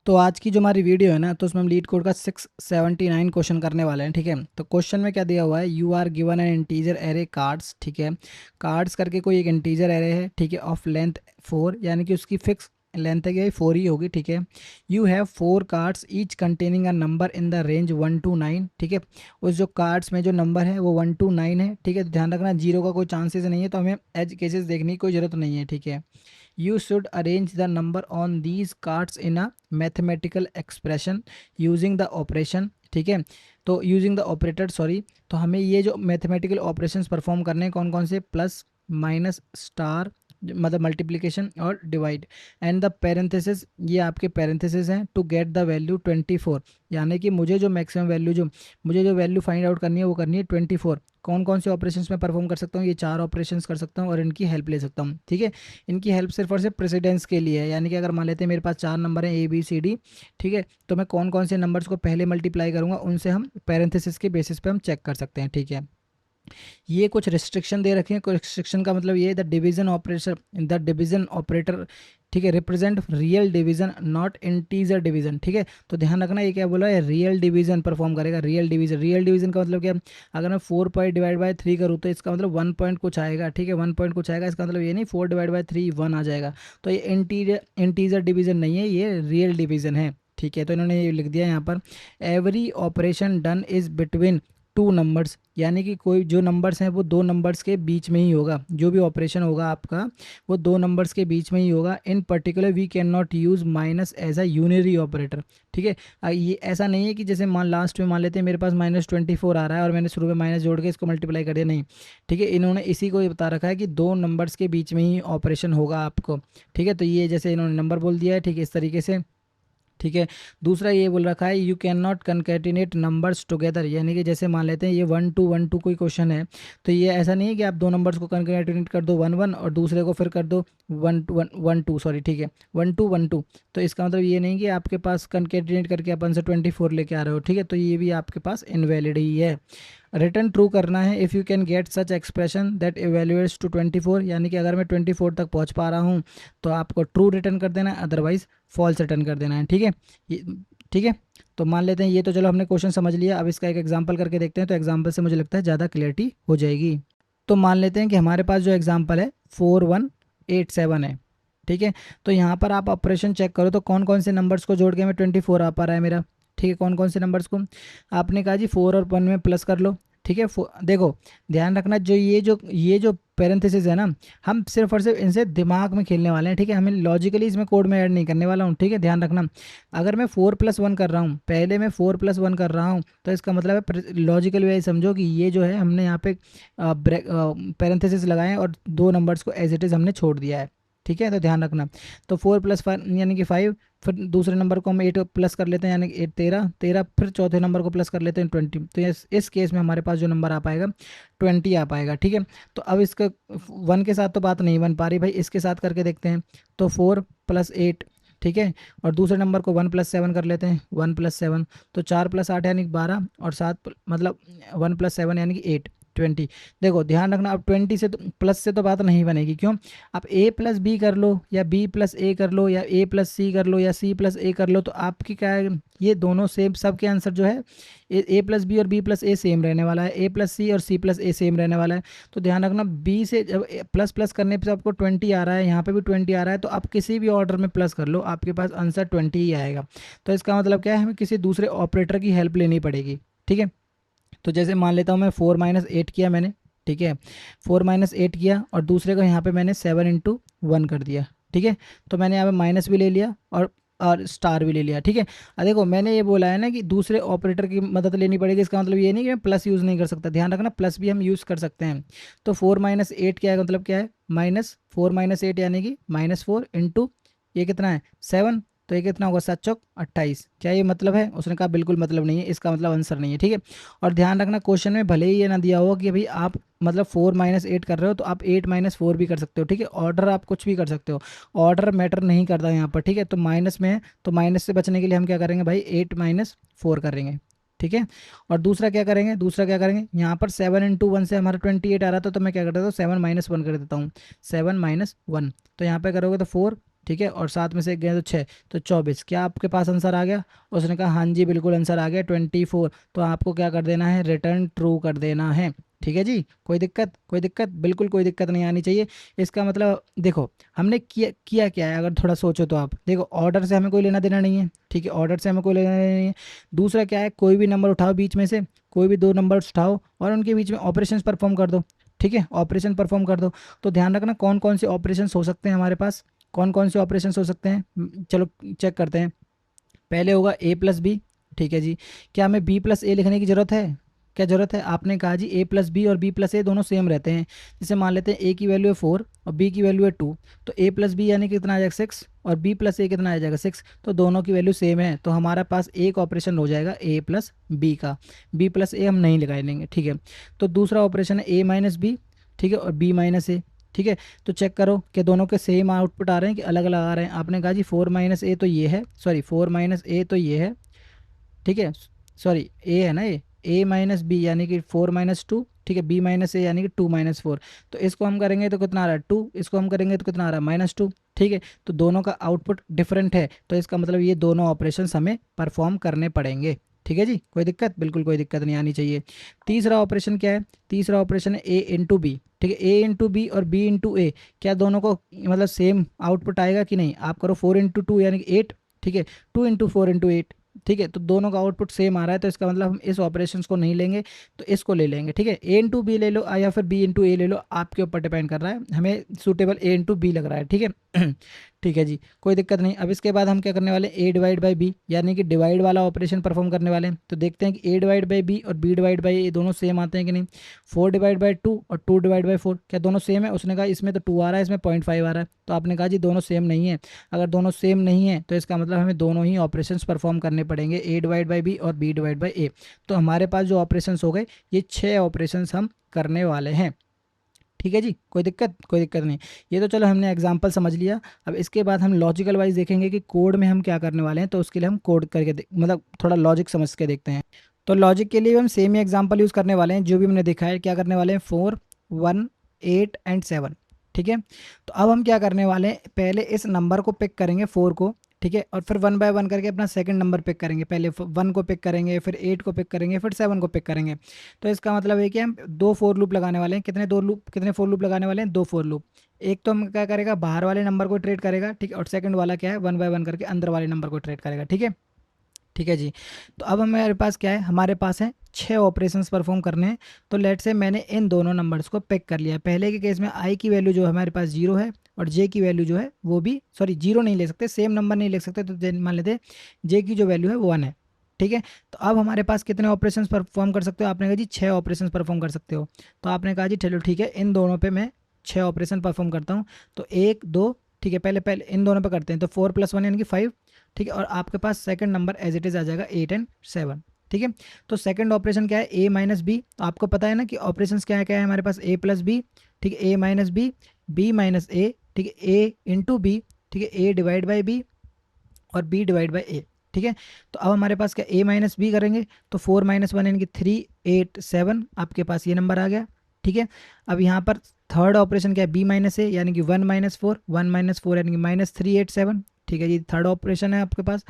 तो आज की जो हमारी वीडियो है ना, तो उसमें हम लीड कोड का 679 क्वेश्चन करने वाले हैं। ठीक है, तो क्वेश्चन में क्या दिया हुआ है, you are given an integer array cards. ठीक है, कार्ड्स करके कोई एक इंटीजर एरे है, ठीक है, ऑफ लेंथ 4, यानी कि उसकी फिक्स लेंथ है कि 4 ही होगी। ठीक है, you have 4 cards each containing a number in the range 1 to 9। ठीक है, उस जो कार्ड्स में जो नंबर है वो 1 to 9 है। ठीक है, तो ध्यान रखना जीरो का कोई चांसेस नहीं है, तो हमें एज केसेस देखने की कोई जरूरत नहीं है। ठीक है, you should arrange the number on these cards in a mathematical expression using the operation। ठीक है, तो यूजिंग द ऑपरेटर सॉरी, तो हमें ये जो मैथमेटिकल ऑपरेशंस परफॉर्म करने हैं कौन कौन से, प्लस माइनस स्टार मतलब मल्टीप्लिकेशन और डिवाइड, एंड द पेरेंथेसिस, ये आपके पेरेंथेसिस हैं, टू गेट द वैल्यू 24, यानी कि मुझे जो मैक्सिमम वैल्यू जो मुझे जो वैल्यू फाइंड आउट करनी है वो करनी है 24। कौन कौन से ऑपरेशंस में परफॉर्म कर सकता हूँ, ये 4 ऑपरेशंस कर सकता हूँ और इनकी हेल्प ले सकता हूँ। ठीक है, इनकी हेल्प सिर्फ और सिर्फ प्रेसिडेंस के लिए है, यानी कि अगर मान लेते हैं मेरे पास 4 नंबर हैं ए बी सी डी। ठीक है, तो मैं कौन कौन से नंबर्स को पहले मल्टीप्लाई करूंगा उनसे हम पैरेंथेसिस के बेसिस पे हम चेक कर सकते हैं। ठीक है, ये कुछ रिस्ट्रिक्शन दे रखे हैं, कुछ रिस्ट्रिक्शन का मतलब ये द डिवीजन ऑपरेटर, ठीक है, represent real division not integer division. ठीक है, तो ध्यान रखना ये क्या बोला है, रियल डिवीजन परफॉर्म करेगा, रियल डिवीजन। रियल डिवीजन का मतलब क्या, अगर मैं 4 डिवाइड बाय 3 करूँ तो इसका मतलब 1 पॉइंट कुछ आएगा। ठीक है, 1 पॉइंट कुछ आएगा, इसका मतलब ये नहीं 4 डिवाइड बाय 3 1 आ जाएगा। तो ये इंटीजर डिवीजन नहीं है, ये रियल डिवीजन है। ठीक है, तो इन्होंने ये लिख दिया यहाँ पर, every operation done is between 2 numbers, यानी कि कोई जो नंबर्स हैं वो 2 नंबर्स के बीच में ही होगा, जो भी ऑपरेशन होगा आपका वो 2 नंबर्स के बीच में ही होगा। In particular we can not use minus as a unary operator. ठीक है, ये ऐसा नहीं है कि जैसे मान लास्ट में मान लेते हैं मेरे पास -24 आ रहा है और मैंने शुरू में माइनस जोड़ के इसको मल्टीप्लाई कर दिया, नहीं। ठीक है, इन्होंने इसी को बता रखा है कि 2 नंबर्स के बीच में ही ऑपरेशन होगा आपको। ठीक है, तो ये जैसे इन्होंने नंबर बोल दिया है, ठीक है, इस तरीके से। ठीक है, दूसरा ये बोल रखा है, you can not concatenate numbers together, यानी कि जैसे मान लेते हैं ये 1 to 1 2 कोई क्वेश्चन है, तो ये ऐसा नहीं है कि आप 2 नंबर्स को कनकेटिनेट कर दो 1 1 और दूसरे को फिर कर दो 1 1 1 2, सॉरी। ठीक है, 1 2 1 2, तो इसका मतलब ये नहीं कि आपके पास कनकेटिनेट करके अपन से 24 लेके आ रहे हो। ठीक है, तो ये भी आपके पास इनवैलिड ही है। रिटर्न ट्रू करना है, if you can get such expression that evaluates to 24, यानी कि अगर मैं 24 तक पहुंच पा रहा हूं तो आपको ट्रू रिटर्न कर देना है, अदरवाइज फॉल्स रिटर्न कर देना है। ठीक है, ठीक है, तो मान लेते हैं ये तो चलो हमने क्वेश्चन समझ लिया, अब इसका एक एग्जांपल करके देखते हैं, तो एग्जांपल से मुझे लगता है ज़्यादा क्लियरिटी हो जाएगी। तो मान लेते हैं कि हमारे पास जो एग्जांपल है 4187 है। ठीक है, तो यहाँ पर आप ऑपरेशन चेक करो तो कौन कौन से नंबर्स को जोड़ के मैं 24 आ पा रहा है मेरा। ठीक है, कौन कौन से नंबर्स को, आपने कहा जी 4 और 1 में प्लस कर लो। ठीक है, देखो ध्यान रखना, जो पैरेंथेसिस है ना, हम सिर्फ और सिर्फ इनसे दिमाग में खेलने वाले हैं। ठीक है, हमें लॉजिकली इसमें कोड में ऐड नहीं करने वाला हूँ। ठीक है, ध्यान रखना, अगर मैं 4 + 1 कर रहा हूँ, पहले मैं 4 + 1 कर रहा हूँ, तो इसका मतलब है लॉजिकल वे समझो कि ये जो है हमने यहाँ पे पैरेंथेसिस लगाए हैं और 2 नंबर्स को एज इट इज़ हमने छोड़ दिया है। ठीक है, तो ध्यान रखना, तो 4 + 5 यानी कि 5, फिर दूसरे नंबर को हम 8 प्लस कर लेते हैं, यानी कि 8 13 13, फिर चौथे नंबर को प्लस कर लेते हैं 20। तो इस केस में हमारे पास जो नंबर आ पाएगा 20 आ पाएगा। ठीक है, तो अब इसका 1 के साथ तो बात नहीं बन पा रही भाई, इसके साथ करके देखते हैं, तो 4 + 8। ठीक है, और दूसरे नंबर को 1 + 7 कर लेते हैं, 1 + 7, तो 4 + 8 यानी कि 12, और 7 मतलब 1 + 7 यानी कि 8 20। देखो ध्यान रखना, अब 20 से तो प्लस से तो बात नहीं बनेगी, क्यों, आप A + B कर लो या B + A कर लो या A + C कर लो या C + A कर लो, तो आपकी क्या है, ये दोनों सेम, सबके आंसर जो है A + B और B + A सेम रहने वाला है, A + C और C + A सेम रहने वाला है। तो ध्यान रखना, B से जब प्लस प्लस करने पे आपको 20 आ रहा है, यहाँ पे भी 20 आ रहा है, तो आप किसी भी ऑर्डर में प्लस कर लो, आपके पास आंसर 20 ही आएगा। तो इसका मतलब क्या है, हमें किसी दूसरे ऑपरेटर की हेल्प लेनी पड़ेगी। ठीक है, तो जैसे मान लेता हूँ मैं 4 - 8 किया मैंने। ठीक है, 4 - 8 किया और दूसरे को यहाँ पे मैंने 7 × 1 कर दिया। ठीक है, तो मैंने यहाँ पे माइनस भी ले लिया और स्टार भी ले लिया। ठीक है, अब देखो मैंने ये बोला है ना कि दूसरे ऑपरेटर की मदद लेनी पड़ेगी, इसका मतलब ये नहीं कि मैं प्लस यूज़ नहीं कर सकता, ध्यान रखना प्लस भी हम यूज़ कर सकते हैं। तो 4 - 8 क्या है, मतलब क्या है, -4 - 8 यानी कि -4 इंटू ये कितना है 7, तो ये कितना होगा 7 चौक 28। क्या ये मतलब है, उसने कहा बिल्कुल मतलब नहीं है, इसका मतलब आंसर नहीं है। ठीक है, और ध्यान रखना क्वेश्चन में भले ही ये ना दिया हो कि भाई आप मतलब 4 - 8 कर रहे हो, तो आप 8 - 4 भी कर सकते हो। ठीक है, ऑर्डर आप कुछ भी कर सकते हो, ऑर्डर मैटर नहीं करता यहाँ पर। ठीक है, तो माइनस में है, तो माइनस से बचने के लिए हम क्या करेंगे भाई, 8 - 4 करेंगे। ठीक है, और दूसरा क्या करेंगे, यहाँ पर 7 × 1 से हमारा 28 आ रहा था, तो मैं क्या कर देता हूँ 7 - 1 कर देता हूँ, 7 - 1, तो यहाँ पे करोगे तो 4 ठीक है, और 7 में से 1 गए तो 6, तो 24। क्या आपके पास आंसर आ गया? उसने कहा हाँ जी बिल्कुल आंसर आ गया 24। तो आपको क्या कर देना है, रिटर्न ट्रू कर देना है। ठीक है जी, कोई दिक्कत? कोई दिक्कत? बिल्कुल कोई दिक्कत नहीं आनी चाहिए। इसका मतलब देखो हमने किया किया क्या है, अगर थोड़ा सोचो तो आप देखो, ऑर्डर से हमें कोई लेना देना नहीं है, ठीक है, ऑर्डर से हमें कोई लेना देना नहीं है। दूसरा क्या है, कोई भी नंबर उठाओ बीच में से, कोई भी 2 नंबर उठाओ और उनके बीच में ऑपरेशंस परफॉर्म कर दो। ठीक है, ऑपरेशन परफॉर्म कर दो। तो ध्यान रखना कौन कौन से ऑपरेशन हो सकते हैं हमारे पास, कौन कौन से ऑपरेशन हो सकते हैं। चलो चेक करते हैं। पहले होगा ए प्लस बी। ठीक है जी, क्या हमें बी प्लस ए लिखने की ज़रूरत है? क्या ज़रूरत है? आपने कहा जी ए प्लस बी और बी प्लस ए दोनों सेम रहते हैं। जैसे मान लेते हैं ए की वैल्यू है 4 और बी की वैल्यू है 2, तो ए प्लस बी यानी कि कितना आ जाएगा 6 और बी प्लस ए कितना आ जाएगा 6, तो दोनों की वैल्यू सेम है, तो हमारा पास एक ऑपरेशन हो जाएगा ए प्लस बी का। बी प्लस ए हम नहीं लगा लेंगे। ठीक है, तो दूसरा ऑपरेशन है ए माइनस बी, ठीक है, और बी माइनस ए। ठीक है, तो चेक करो कि दोनों के सेम आउटपुट आ रहे हैं कि अलग अलग आ रहे हैं। आपने कहा जी 4 माइनस ए तो ये है, सॉरी 4 माइनस ए तो ये है, ठीक है, सॉरी ए है ना ये, ए माइनस बी यानी कि 4 माइनस 2, ठीक है, बी माइनस ए यानी कि 2 माइनस 4। तो इसको हम करेंगे तो कितना आ रहा है 2, इसको हम करेंगे तो कितना आ रहा है -2। ठीक है, तो दोनों का आउटपुट डिफरेंट है, तो इसका मतलब ये दोनों ऑपरेशंस हमें परफॉर्म करने पड़ेंगे। ठीक है जी, कोई दिक्कत? बिल्कुल कोई दिक्कत नहीं आनी चाहिए। तीसरा ऑपरेशन क्या है? तीसरा ऑपरेशन है ए इंटू बी। ठीक है, ए इंटू बी और बी इंटू ए, क्या दोनों को मतलब सेम आउटपुट आएगा कि नहीं? आप करो 4 इंटू 2 यानी कि 8, ठीक है, 2 इंटू 4 इंटू 8, ठीक है, तो दोनों का आउटपुट सेम आ रहा है, तो इसका मतलब हम इस ऑपरेशन को नहीं लेंगे, तो इसको ले लेंगे। ठीक है, ए इंटू बी ले लो या फिर बी इंटू ए ले लो, आपके ऊपर डिपेंड कर रहा है, हमें सूटेबल ए इंटू बी लग रहा है। ठीक है ठीक है जी, कोई दिक्कत नहीं। अब इसके बाद हम क्या करने वाले हैं, ए डिवाइड बाई बी यानी कि डिवाइड वाला ऑपरेशन परफॉर्म करने वाले हैं। तो देखते हैं कि ए डिवाइड बाई बी और बी डिवाइड बाई ए दोनों सेम आते हैं कि नहीं। 4 डिवाइड बाई 2 और 2 डिवाइड बाई 4, क्या दोनों सेम है? उसने कहा इसमें तो 2 आ रहा है, इसमें 0.5 आ रहा है, तो आपने कहा जी दोनों सेम नहीं है। अगर दोनों सेम नहीं है तो इसका मतलब हमें दोनों ही ऑपरेशंस परफॉर्म करने पड़ेंगे, ए डिवाइड बाई बी और बी डिवाइड बाई ए। तो हमारे पास जो ऑपरेशंस हो गए, ये 6 ऑपरेशंस हम करने वाले हैं। ठीक है जी, कोई दिक्कत? कोई दिक्कत नहीं। ये तो चलो हमने एग्जांपल समझ लिया। अब इसके बाद हम लॉजिकल वाइज देखेंगे कि कोड में हम क्या करने वाले हैं, तो उसके लिए हम कोड करके मतलब थोड़ा लॉजिक समझ के देखते हैं। तो लॉजिक के लिए भी हम सेम ही एग्जांपल यूज़ करने वाले हैं जो भी हमने देखा है। क्या करने वाले हैं, 4 1 8 एंड 7। ठीक है, तो अब हम क्या करने वाले हैं, पहले इस नंबर को पिक करेंगे 4 को, ठीक है, और फिर 1 बाय 1 करके अपना सेकंड नंबर पिक करेंगे। पहले 1 को पिक करेंगे, फिर 8 को पिक करेंगे, फिर 7 को पिक करेंगे। तो इसका मतलब है कि हम 2 फोर लूप लगाने वाले हैं। कितने 2 लूप, कितने फोर लूप लगाने वाले हैं? 2 फोर लूप। एक तो हम क्या करेगा, बाहर वाले नंबर को ट्रेड करेगा, ठीक है, और सेकंड वाला क्या है, 1 बाय 1 करके अंदर वाले नंबर को ट्रेड करेगा। ठीक है, ठीक है जी। तो अब हमारे पास क्या है, हमारे पास है 6 ऑपरेशंस परफॉर्म करने हैं। तो लेट से मैंने इन दोनों नंबर्स को पिक कर लिया। पहले के केस में आई की वैल्यू जो हमारे पास 0 है और जे की वैल्यू जो है वो भी, सॉरी 0 नहीं ले सकते, सेम नंबर नहीं ले सकते, तो मान लेते जे की जो वैल्यू है वो 1 है। ठीक है, तो अब हमारे पास कितने ऑपरेशंस परफॉर्म कर सकते हो? आपने कहा जी 6 ऑपरेशंस परफॉर्म कर सकते हो। तो आपने कहा जी चलो ठीक है, इन दोनों पे मैं 6 ऑपरेशन परफॉर्म करता हूँ। तो 1 2, ठीक है, पहले पहले इन दोनों पे करते हैं, तो 4 + 1 यानी कि 5। ठीक है, और आपके पास second number as it is आ जाएगा 8 एंड 7। ठीक है, तो सेकंड ऑपरेशन क्या है, ए माइनस बी। तो आपको पता है ना कि ऑपरेशंस क्या है हमारे पास, ए प्लस बी, ठीक है, ए माइनस बी, बी माइनस ए, ठीक है, ए इंटू बी, ठीक है, ए डिवाइड बाई बी और बी डिवाइड बाई ए। ठीक है, तो अब हमारे पास क्या, ए माइनस बी करेंगे, तो 4 - 1 यानी कि 3 8 7, आपके पास ये नंबर आ गया। ठीक है, अब यहाँ पर थर्ड ऑपरेशन क्या है, बी माइनस ए यानी कि 1 - 4, 1 - 4 यानी कि -3 8 7। ठीक है जी, थर्ड ऑपरेशन है आपके पास।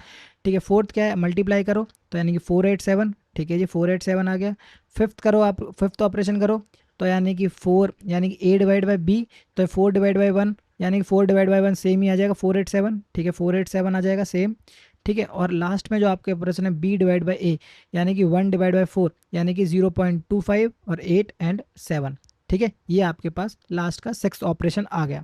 ठीक है, फोर्थ क्या है, मल्टीप्लाई करो, तो यानी कि 4 8 7। ठीक है जी, 4 8 7 आ गया। फिफ्थ करो आप, फिफ्थ ऑपरेशन करो, तो यानी कि 4 यानी कि ए डिवाइड बाई बी, तो 4 डिवाइड बाई 1 यानी कि 4 डिवाइड बाई 1 सेम ही आ जाएगा, 4 8 7। ठीक है, 4 8 7 आ जाएगा सेम। ठीक है, और लास्ट में जो आपके ऑपरेशन है बी डिवाइड बाई ए यानी कि 1 डिवाइड बाई 4 यानी कि 0.25 और 8 एंड 7। ठीक है, ये आपके पास लास्ट का 6 ऑपरेशन आ गया।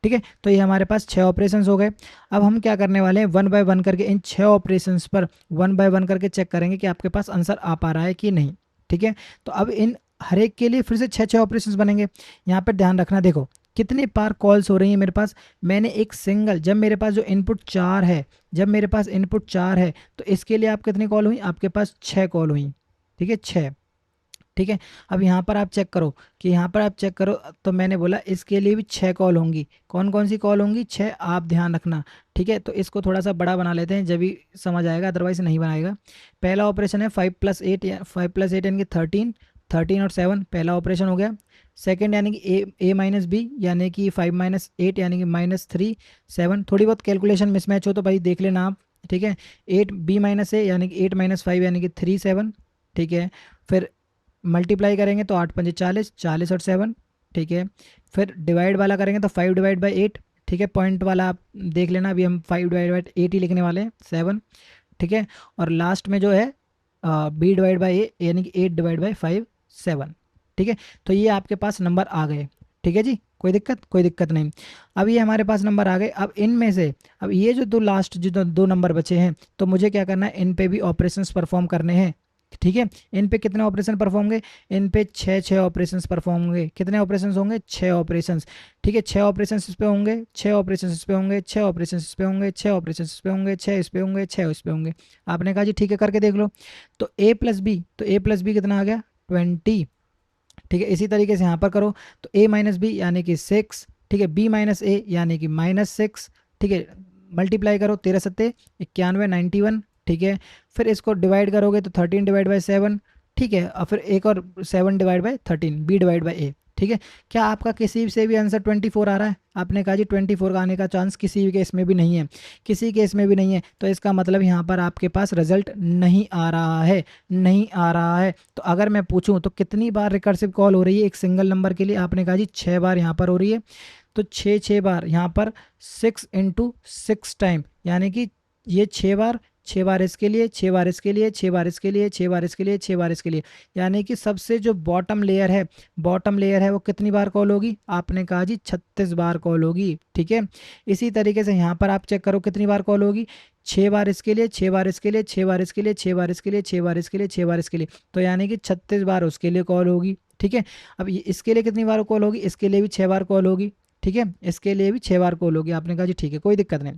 ठीक है, तो ये हमारे पास 6 ऑपरेशंस हो गए। अब हम क्या करने वाले हैं, 1 बाय 1 करके इन 6 ऑपरेशंस पर 1 बाय 1 करके चेक करेंगे कि आपके पास आंसर आ पा रहा है कि नहीं। ठीक है, तो अब इन हर एक के लिए फिर से 6 ऑपरेशंस बनेंगे। यहाँ पर ध्यान रखना, देखो कितनी बार कॉल्स हो रही है मेरे पास। मैंने एक सिंगल, जब मेरे पास जो इनपुट 4 है, जब मेरे पास इनपुट 4 है, तो इसके लिए आप कितनी कॉल हुई, आपके पास 6 कॉल हुई। ठीक है, 6। ठीक है, अब यहाँ पर आप चेक करो कि यहाँ पर आप चेक करो, तो मैंने बोला इसके लिए भी 6 कॉल होंगी। कौन कौन सी कॉल होंगी, 6, आप ध्यान रखना। ठीक है, तो इसको थोड़ा सा बड़ा बना लेते हैं, जब भी समझ आएगा, अदरवाइज नहीं बनाएगा। पहला ऑपरेशन है 5 + 8, 5 + 8 यानी कि 13, 13 और 7, पहला ऑपरेशन हो गया। सेकंड यानी कि ए माइनस बी यानी कि 5 - 8 यानी कि -3 7। थोड़ी बहुत कैलकुलेशन मिसमैच हो तो भाई देख लेना आप, ठीक है। 8 b - a यानी कि 8 - 5 यानी कि 3 7, ठीक है। फिर मल्टीप्लाई करेंगे तो 8 × 5 = 40, 40 और 7, ठीक है। फिर डिवाइड वाला करेंगे तो 5/8, ठीक है। पॉइंट वाला आप देख लेना, अभी हम 5/8 ही लिखने वाले हैं, 7, ठीक है। और लास्ट में जो है b/a यानी कि 8/5 7, ठीक है। तो ये आपके पास नंबर आ गए, ठीक है जी। कोई दिक्कत नहीं। अब ये हमारे पास नंबर आ गए। अब इनमें से अब ये जो दो लास्ट जो दो नंबर बचे हैं, तो मुझे क्या करना है, इन पे भी ऑपरेशंस परफॉर्म करने हैं, ठीक है। इन पे कितने ऑपरेशन परफॉर्म होंगे, इन पे छः छः ऑपरेशंस परफॉर्म होंगे। कितने ऑपरेशंस होंगे, छः ऑपरेशंस, ठीक है। छः ऑपरेशंस इस पे होंगे, छः ऑपरेशंस इस पे होंगे, छः ऑपरेशंस इस पे होंगे, छः ऑपरेशंस इस पे होंगे, छः इस पे होंगे, छः इस पे होंगे। आपने कहा जी ठीक है, करके देख लो। तो a+b कितना आ गया, 20, ठीक है। इसी तरीके से यहाँ पर करो तो a - b यानी कि 6, ठीक है। b - a यानी कि -6, ठीक है। मल्टीप्लाई करो, 13×7 = 91, 91, ठीक है। फिर इसको डिवाइड करोगे तो 13/7, ठीक है। और फिर एक और 7/13 b/a, ठीक है। क्या आपका किसी से भी आंसर 24 आ रहा है? आपने कहा जी 24 का आने का चांस किसी भी केस में भी नहीं है, किसी केस में भी नहीं है। तो इसका मतलब यहाँ पर आपके पास रिजल्ट नहीं आ रहा है, नहीं आ रहा है। तो अगर मैं पूछूं तो कितनी बार रिकर्सिव कॉल हो रही है एक सिंगल नंबर के लिए? आपने कहा जी 6 बार यहाँ पर हो रही है। तो 6 बार यहाँ पर 6 × 6 टाइम, यानी कि ये 6 बार, 6 बार इसके लिए, 6 बार इसके लिए, 6 बार इसके लिए, 6 बार इसके लिए, 6 बार इसके लिए, यानी कि सबसे जो बॉटम लेयर है वो कितनी बार कॉल होगी? आपने कहा जी 36 बार कॉल होगी, ठीक है। इसी तरीके से यहाँ पर आप चेक करो कितनी बार कॉल होगी, 6 बार इसके लिए, 6 बार इसके लिए, 6 बार इसके लिए, 6 बार इसके लिए, 6 बार इसके लिए, 6 बार इसके लिए, तो यानी कि 36 बार उसके लिए कॉल होगी, ठीक है। अब ये इसके लिए कितनी बार कॉल होगी? इसके लिए भी 6 बार कॉल होगी, ठीक है। इसके लिए भी 6 बार कॉल होगी। आपने कहा जी ठीक है, कोई दिक्कत नहीं।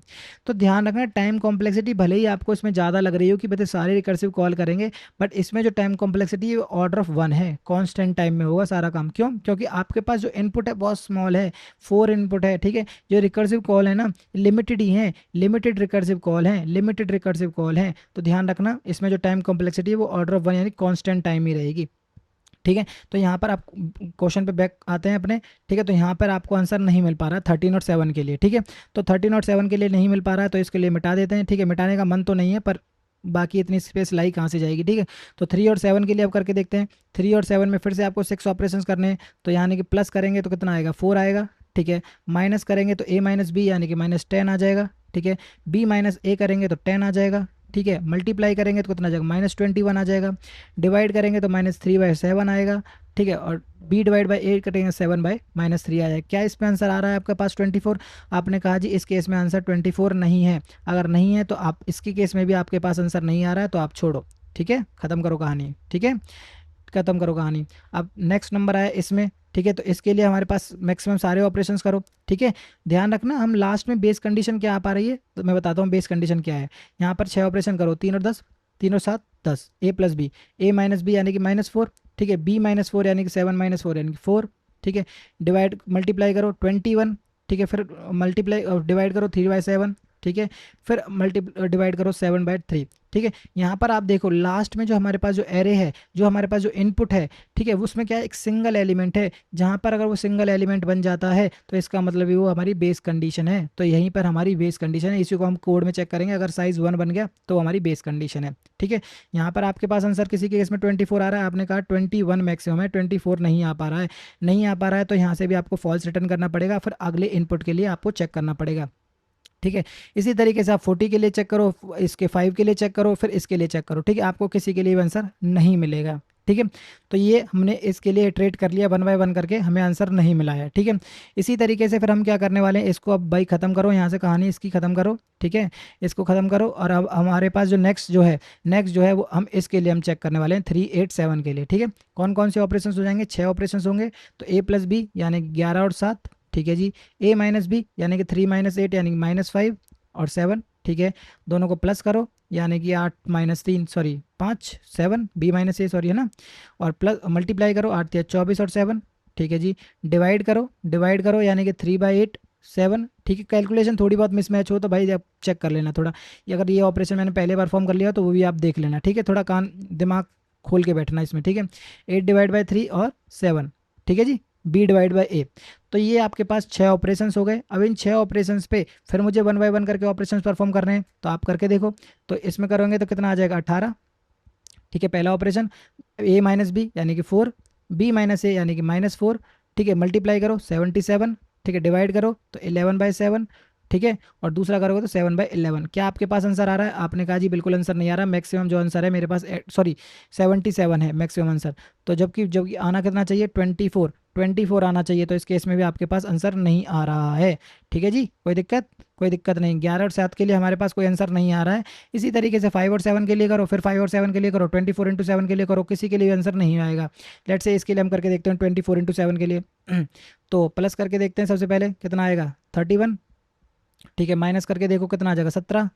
तो ध्यान रखना, टाइम कॉम्प्लेक्सिटी भले ही आपको इसमें ज़्यादा लग रही हो कि बता सारे रिकर्सिव कॉल करेंगे, बट इसमें जो टाइम कॉम्प्लेक्सिटी है ऑर्डर ऑफ 1 है, कांस्टेंट टाइम में होगा सारा काम। क्यों? क्योंकि आपके पास जो इनपुट है बहुत स्मॉल है, 4 इनपुट है, ठीक है। जो रिकर्सिव कॉल है ना, लिमिटेड ही है, लिमिटेड रिकर्सिव कॉल है, लिमिटेड रिकर्सिव कॉल है। तो ध्यान रखना, इसमें जो टाइम कॉम्प्लेक्सिटी है वो ऑर्डर ऑफ 1 यानी कांस्टेंट टाइम ही रहेगी, ठीक है। तो यहाँ पर आप क्वेश्चन पे बैक आते हैं अपने, ठीक है। तो यहाँ पर आपको आंसर नहीं मिल पा रहा है 13 और 7 के लिए, ठीक है। तो 13 और 7 के लिए नहीं मिल पा रहा है, तो इसके लिए मिटा देते हैं, ठीक है। मिटाने का मन तो नहीं है, पर बाकी इतनी स्पेस लाई कहाँ से जाएगी, ठीक है। तो 3 और 7 के लिए अब करके देखते हैं। 3 और 7 में फिर से आपको 6 ऑपरेशन करने हैं, तो यानी कि प्लस करेंगे तो कितना आएगा, 4 आएगा, ठीक है। माइनस करेंगे तो a - b यानी कि -10 आ जाएगा, ठीक है। b - a करेंगे तो 10 आ जाएगा, ठीक है। मल्टीप्लाई करेंगे तो कितना आ जाएगा, -21 आ जाएगा। डिवाइड करेंगे तो -3/7 आएगा, ठीक है। और b/8 करेंगे 7/-3 आ जाएगा। क्या इसमें आंसर आ रहा है आपके पास 24? आपने कहा जी इस केस में आंसर 24 नहीं है। अगर नहीं है तो आप इसके केस में भी आपके पास आंसर नहीं आ रहा है तो आप छोड़ो, ठीक है, ख़त्म करो कहानी, ठीक है, खत्म करो कहानी। अब नेक्स्ट नंबर आया इसमें, ठीक है। तो इसके लिए हमारे पास मैक्सिमम सारे ऑपरेशंस करो, ठीक है। ध्यान रखना, हम लास्ट में बेस कंडीशन क्या आ पा रही है, तो मैं बताता हूँ बेस कंडीशन क्या है। यहाँ पर 6 ऑपरेशन करो, 3 और 10, 3 और 7 10, a+b, a - b यानी कि -4, ठीक है। b - 4 यानी कि 7 - 4 यानी कि 4, ठीक है। डिवाइड मल्टीप्लाई करो 21, ठीक है। फिर मल्टीप्लाई डिवाइड करो 3/7, ठीक है। फिर मल्टी डिवाइड करो 7/3, ठीक है। यहाँ पर आप देखो लास्ट में जो हमारे पास जो एरे है, जो हमारे पास जो इनपुट है, ठीक है, उसमें क्या है, एक सिंगल एलिमेंट है। जहाँ पर अगर वो सिंगल एलिमेंट बन जाता है तो इसका मतलब ये वो हमारी बेस कंडीशन है। तो यहीं पर हमारी बेस कंडीशन है, इसी को हम कोड में चेक करेंगे। अगर साइज 1 बन गया तो हमारी बेस कंडीशन है, ठीक है। यहाँ पर आपके पास आंसर किसी के केस में 24 आ रहा है, आपने कहा 21 मैक्सिमम है, 24 नहीं आ पा रहा है, नहीं आ पा रहा है। तो यहाँ से भी आपको फॉल्स रिटर्न करना पड़ेगा, फिर अगले इनपुट के लिए आपको चेक करना पड़ेगा, ठीक है। इसी तरीके से आप 40 के लिए चेक करो, इसके 5 के लिए चेक करो, फिर इसके लिए चेक करो, ठीक है। आपको किसी के लिए भी आंसर नहीं मिलेगा, ठीक है। तो ये हमने इसके लिए इटरेट कर लिया 1 बाय 1 करके, हमें आंसर नहीं मिला है, ठीक है। इसी तरीके से फिर हम क्या करने वाले हैं, इसको अब भाई ख़त्म करो, यहाँ से कहानी इसकी ख़त्म करो, ठीक है। इसको ख़त्म करो और अब हमारे पास जो नेक्स्ट जो है वो हम इसके लिए हम चेक करने वाले हैं 3 8 7 के लिए, ठीक है। कौन कौन से ऑपरेशन हो जाएंगे, 6 ऑपरेशन होंगे। तो a+b यानी 11 और 7, ठीक है जी। a - b यानी कि 3 - 8 यानी कि -5 और 7, ठीक है। दोनों को प्लस करो यानी कि 8 - 3 सॉरी 5 7 b - a सॉरी है ना, और प्लस मल्टीप्लाई करो 8 × 24 और 7, ठीक है जी। डिवाइड करो यानी कि 3/8 7, ठीक है। कैलकुलेशन थोड़ी बहुत मिसमैच हो तो भाई आप चेक कर लेना थोड़ा, ये अगर ये ऑपरेशन मैंने पहले परफॉर्म कर लिया तो वो भी आप देख लेना, ठीक है। थोड़ा कान दिमाग खोल के बैठना इसमें, ठीक है। 8/3 और 7, ठीक है जी। बी डिवाइड बाई ए। तो ये आपके पास 6 ऑपरेशंस हो गए। अब इन 6 ऑपरेशंस पे फिर मुझे 1 बाय 1 करके ऑपरेशंस परफॉर्म करने हैं, तो आप करके देखो। तो इसमें करोगे तो कितना आ जाएगा 18, ठीक है। पहला ऑपरेशन ए माइनस बी यानी कि 4, बी माइनस ए यानी कि -4, ठीक है। मल्टीप्लाई करो 77, ठीक है। डिवाइड करो तो 11/7, ठीक है। और दूसरा करोगे तो 7/11। क्या आपके पास आंसर आ रहा है? आपने कहा जी बिल्कुल आंसर नहीं आ रहा, मैक्सिमम जो आंसर है मेरे पास सॉरी 77 है मैक्सिमम आंसर। तो जबकि आना कितना चाहिए 24 आना चाहिए। तो इस केस में भी आपके पास आंसर नहीं आ रहा है, ठीक है जी। कोई दिक्कत नहीं। 11 और 7 के लिए हमारे पास कोई आंसर नहीं आ रहा है। इसी तरीके से 5 और 7 के लिए करो, फिर 5 और 7 के लिए करो, 24 × 7 के लिए करो, किसी के लिए आंसर नहीं आएगा। लेट से इसके लिए हम करके देखते हैं 24 × 7 के लिए। तो प्लस करके देखते हैं, सबसे पहले कितना आएगा 31, ठीक है। माइनस करके देखो कितना आ जाएगा 17,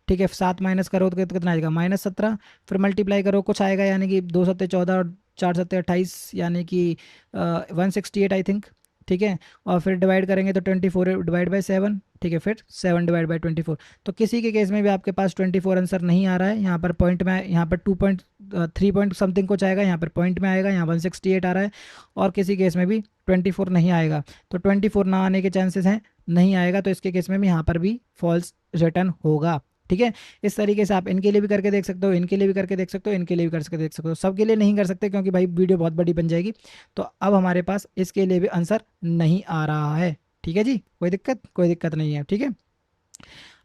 ठीक है। 7 माइनस करो तो कितना आएगा -17। फिर मल्टीप्लाई करो कुछ आएगा, यानी कि 2 सत्ते 14 और 4 सत्ते 28, यानी कि 168 आई थिंक, ठीक है। और फिर डिवाइड करेंगे तो 24/7, ठीक है। फिर 7/24। तो किसी के केस में भी आपके पास 24 आंसर नहीं आ रहा है। यहाँ पर पॉइंट में, यहाँ पर 2.3 पॉइंट समथिंग कुछ आएगा, यहाँ पर पॉइंट में आएगा, यहाँ 168 आ रहा है। और किसी केस में भी 24 नहीं आएगा। तो 24 ना आने के चांसेस हैं, नहीं आएगा। तो इसके केस में भी यहाँ पर भी फॉल्स रिटर्न होगा, ठीक है। इस तरीके से आप इनके लिए भी करके देख सकते हो, इनके लिए भी करके देख सकते हो, इनके लिए भी करके देख सकते हो। सबके लिए नहीं कर सकते क्योंकि भाई वीडियो बहुत बड़ी बन जाएगी। तो अब हमारे पास इसके लिए भी आंसर नहीं आ रहा है, ठीक है जी। कोई दिक्कत नहीं है, ठीक है।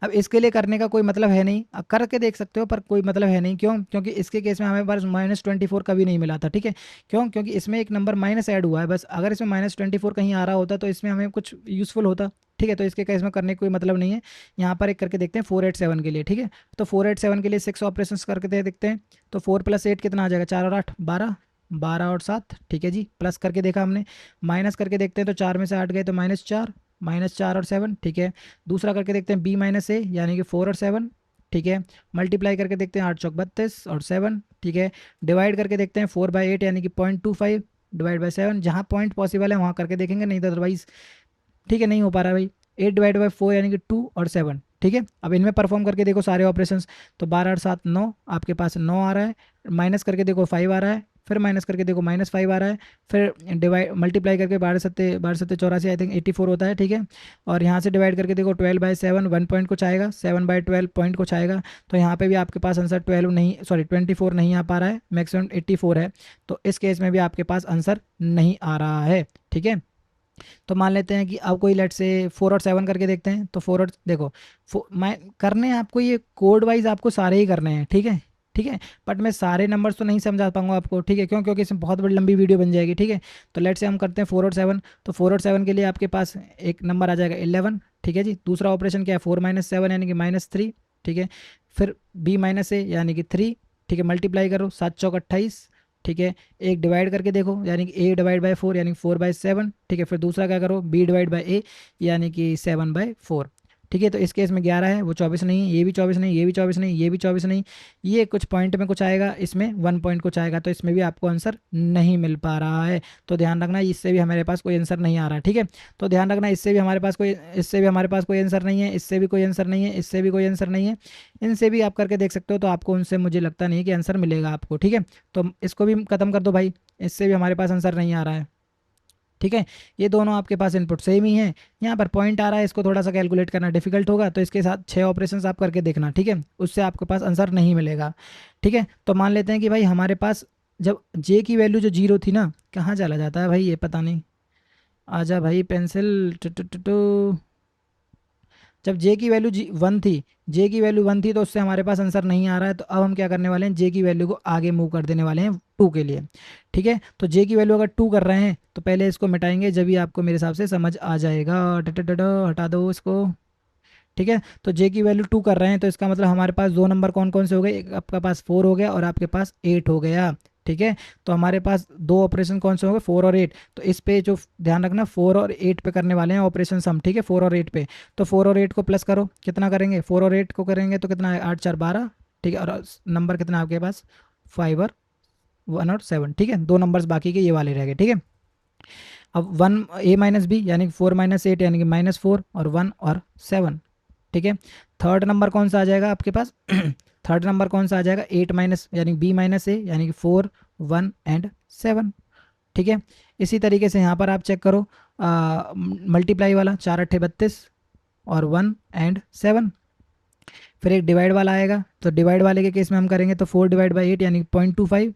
अब इसके लिए करने का कोई मतलब है नहीं, अब करके देख सकते हो पर कोई मतलब है नहीं। क्यों? क्योंकि इसके केस में हमें पास -24 कभी नहीं मिला था, ठीक है। क्यों? क्योंकि इसमें एक नंबर माइनस ऐड हुआ है बस। अगर इसमें -24 कहीं आ रहा होता तो इसमें हमें कुछ यूज़फुल होता, ठीक है। तो इसके केस में करने का कोई मतलब नहीं है। यहाँ पर एक करके देखते हैं 487 के लिए, ठीक है। तो 487 के लिए 6 ऑपरेशंस करके देखते हैं। तो 4 + 8 कितना आ जाएगा, 4 और 8 12, 12 और 7, ठीक है जी। प्लस करके देखा हमने, माइनस करके देखते हैं तो 4 में से 8 गए तो -4, -4 और 7, ठीक है। दूसरा करके देखते हैं b माइनस ए यानी कि 4 और 7, ठीक है। मल्टीप्लाई करके देखते हैं 8 चौक 32 और 7, ठीक है। डिवाइड करके देखते हैं 4/8 यानी कि 0.25 डिवाइड बाई 7। जहाँ पॉइंट पॉसिबल है वहाँ करके देखेंगे, नहीं तो अदरवाइज, ठीक है, नहीं हो पा रहा भाई। 8/4 यानी कि 2 और 7, ठीक है। अब इनमें परफॉर्म करके देखो सारे ऑपरेशंस। तो 12 और 7 9, आपके पास 9 आ रहा है। माइनस करके देखो 5 आ रहा है, फिर माइनस करके देखो -5 आ रहा है। फिर डिवाइड मल्टीप्लाई करके 12 सत्ते 84 आई थिंक 84 होता है, ठीक है। और यहाँ से डिवाइड करके देखो 12/7 1 पॉइंट कुछ आएगा, 7/12 पॉइंट कुछ आएगा। तो यहाँ पे भी आपके पास आंसर 12 नहीं, सॉरी 24 नहीं आ पा रहा है, मैक्सिमम 84 है। तो इस केस में भी आपके पास आंसर नहीं आ रहा है, ठीक है। तो मान लेते हैं कि अब कोई लेट से 4 और 7 करके देखते हैं। तो 4 और देखो, मैं करने हैं आपको ये कोड वाइज, आपको सारे ही करने हैं, ठीक है, ठीक है। बट मैं सारे नंबर्स तो नहीं समझा पाऊंगा आपको, ठीक है। क्यों? क्योंकि इसमें बहुत बड़ी लंबी वीडियो बन जाएगी, ठीक है। तो लेट से हम करते हैं 4 और 7। तो 4 और 7 के लिए आपके पास एक नंबर आ जाएगा 11, ठीक है जी। दूसरा ऑपरेशन क्या है 4 - 7 यानी कि -3, ठीक है। फिर b माइनस ए यानी कि 3, ठीक है। मल्टीप्लाई करो 7 चौक 28, ठीक है। एक डिवाइड करके देखो यानी कि a/4 यानी कि 4/7, ठीक है। फिर दूसरा क्या करो b/a यानी कि 7/4, ठीक है। तो इस केस में 11 है, वो 24 नहीं, ये भी 24 नहीं, ये भी 24 नहीं, ये भी 24 नहीं। ये कुछ पॉइंट में कुछ आएगा, इसमें 1 पॉइंट कुछ आएगा। तो इसमें भी आपको आंसर नहीं मिल पा रहा है। तो ध्यान रखना, इससे भी हमारे पास कोई आंसर नहीं आ रहा, ठीक है। तो ध्यान रखना, इससे भी हमारे पास कोई आंसर नहीं है, इससे भी कोई आंसर नहीं है, इससे भी कोई आंसर नहीं है। इनसे भी आप करके देख सकते हो। तो आपको उनसे मुझे लगता नहीं कि आंसर मिलेगा आपको, ठीक है। तो इसको भी ख़त्म कर दो भाई, इससे भी हमारे पास आंसर नहीं आ रहा है, ठीक है। ये दोनों आपके पास इनपुट सेम ही है। यहाँ पर पॉइंट आ रहा है, इसको थोड़ा सा कैलकुलेट करना डिफिकल्ट होगा। तो इसके साथ 6 ऑपरेशंस आप करके देखना, ठीक है। उससे आपके पास आंसर नहीं मिलेगा, ठीक है। तो मान लेते हैं कि भाई हमारे पास जब जे की वैल्यू जो 0 थी ना, कहाँ चला जाता है भाई ये पता नहीं। आजा भाई pencil, two two two two. जब जे की वैल्यू 1 थी, जे की वैल्यू 1 थी, तो उससे हमारे पास आंसर नहीं आ रहा है। तो अब हम क्या करने वाले हैं, जे की वैल्यू को आगे मूव कर देने वाले हैं 2 के लिए, ठीक है। तो जे की वैल्यू अगर 2 कर रहे हैं तो पहले इसको मिटाएंगे, जब भी आपको मेरे हिसाब से समझ आ जाएगा। हटा दो इसको, ठीक है। तो जे की वैल्यू 2 कर रहे हैं, तो इसका मतलब हमारे पास दो नंबर कौन कौन से हो गए, एक आपका पास 4 हो गया और आपके पास 8 हो गया, ठीक है। तो हमारे पास दो ऑपरेशन कौन से होंगे, 4 और 8। तो इस पे जो ध्यान रखना 4 और 8 पे करने वाले हैं ऑपरेशन सम, ठीक है, 4 और 8 पे। तो 4 और 8 को प्लस करो, कितना करेंगे, 4 और 8 को करेंगे तो कितना है 8 4 12, ठीक है। और नंबर कितना आपके पास 5 और 1 और 7, ठीक है। दो नंबर्स बाकी के ये वाले रह गए, ठीक है। अब 1 a - b यानी कि 4 - 8 यानी कि -4 और 1 और 7, ठीक है। थर्ड नंबर कौन सा आ जाएगा आपके पास थर्ड नंबर कौन सा आ जाएगा 8 माइनस यानी b - a यानी कि 4 1 एंड 7, ठीक है। इसी तरीके से यहाँ पर आप चेक करो मल्टीप्लाई वाला, 4 8 32 और 1 और 7। फिर एक डिवाइड वाला आएगा, तो डिवाइड वाले के केस में हम करेंगे तो 4/8 यानी 0.25,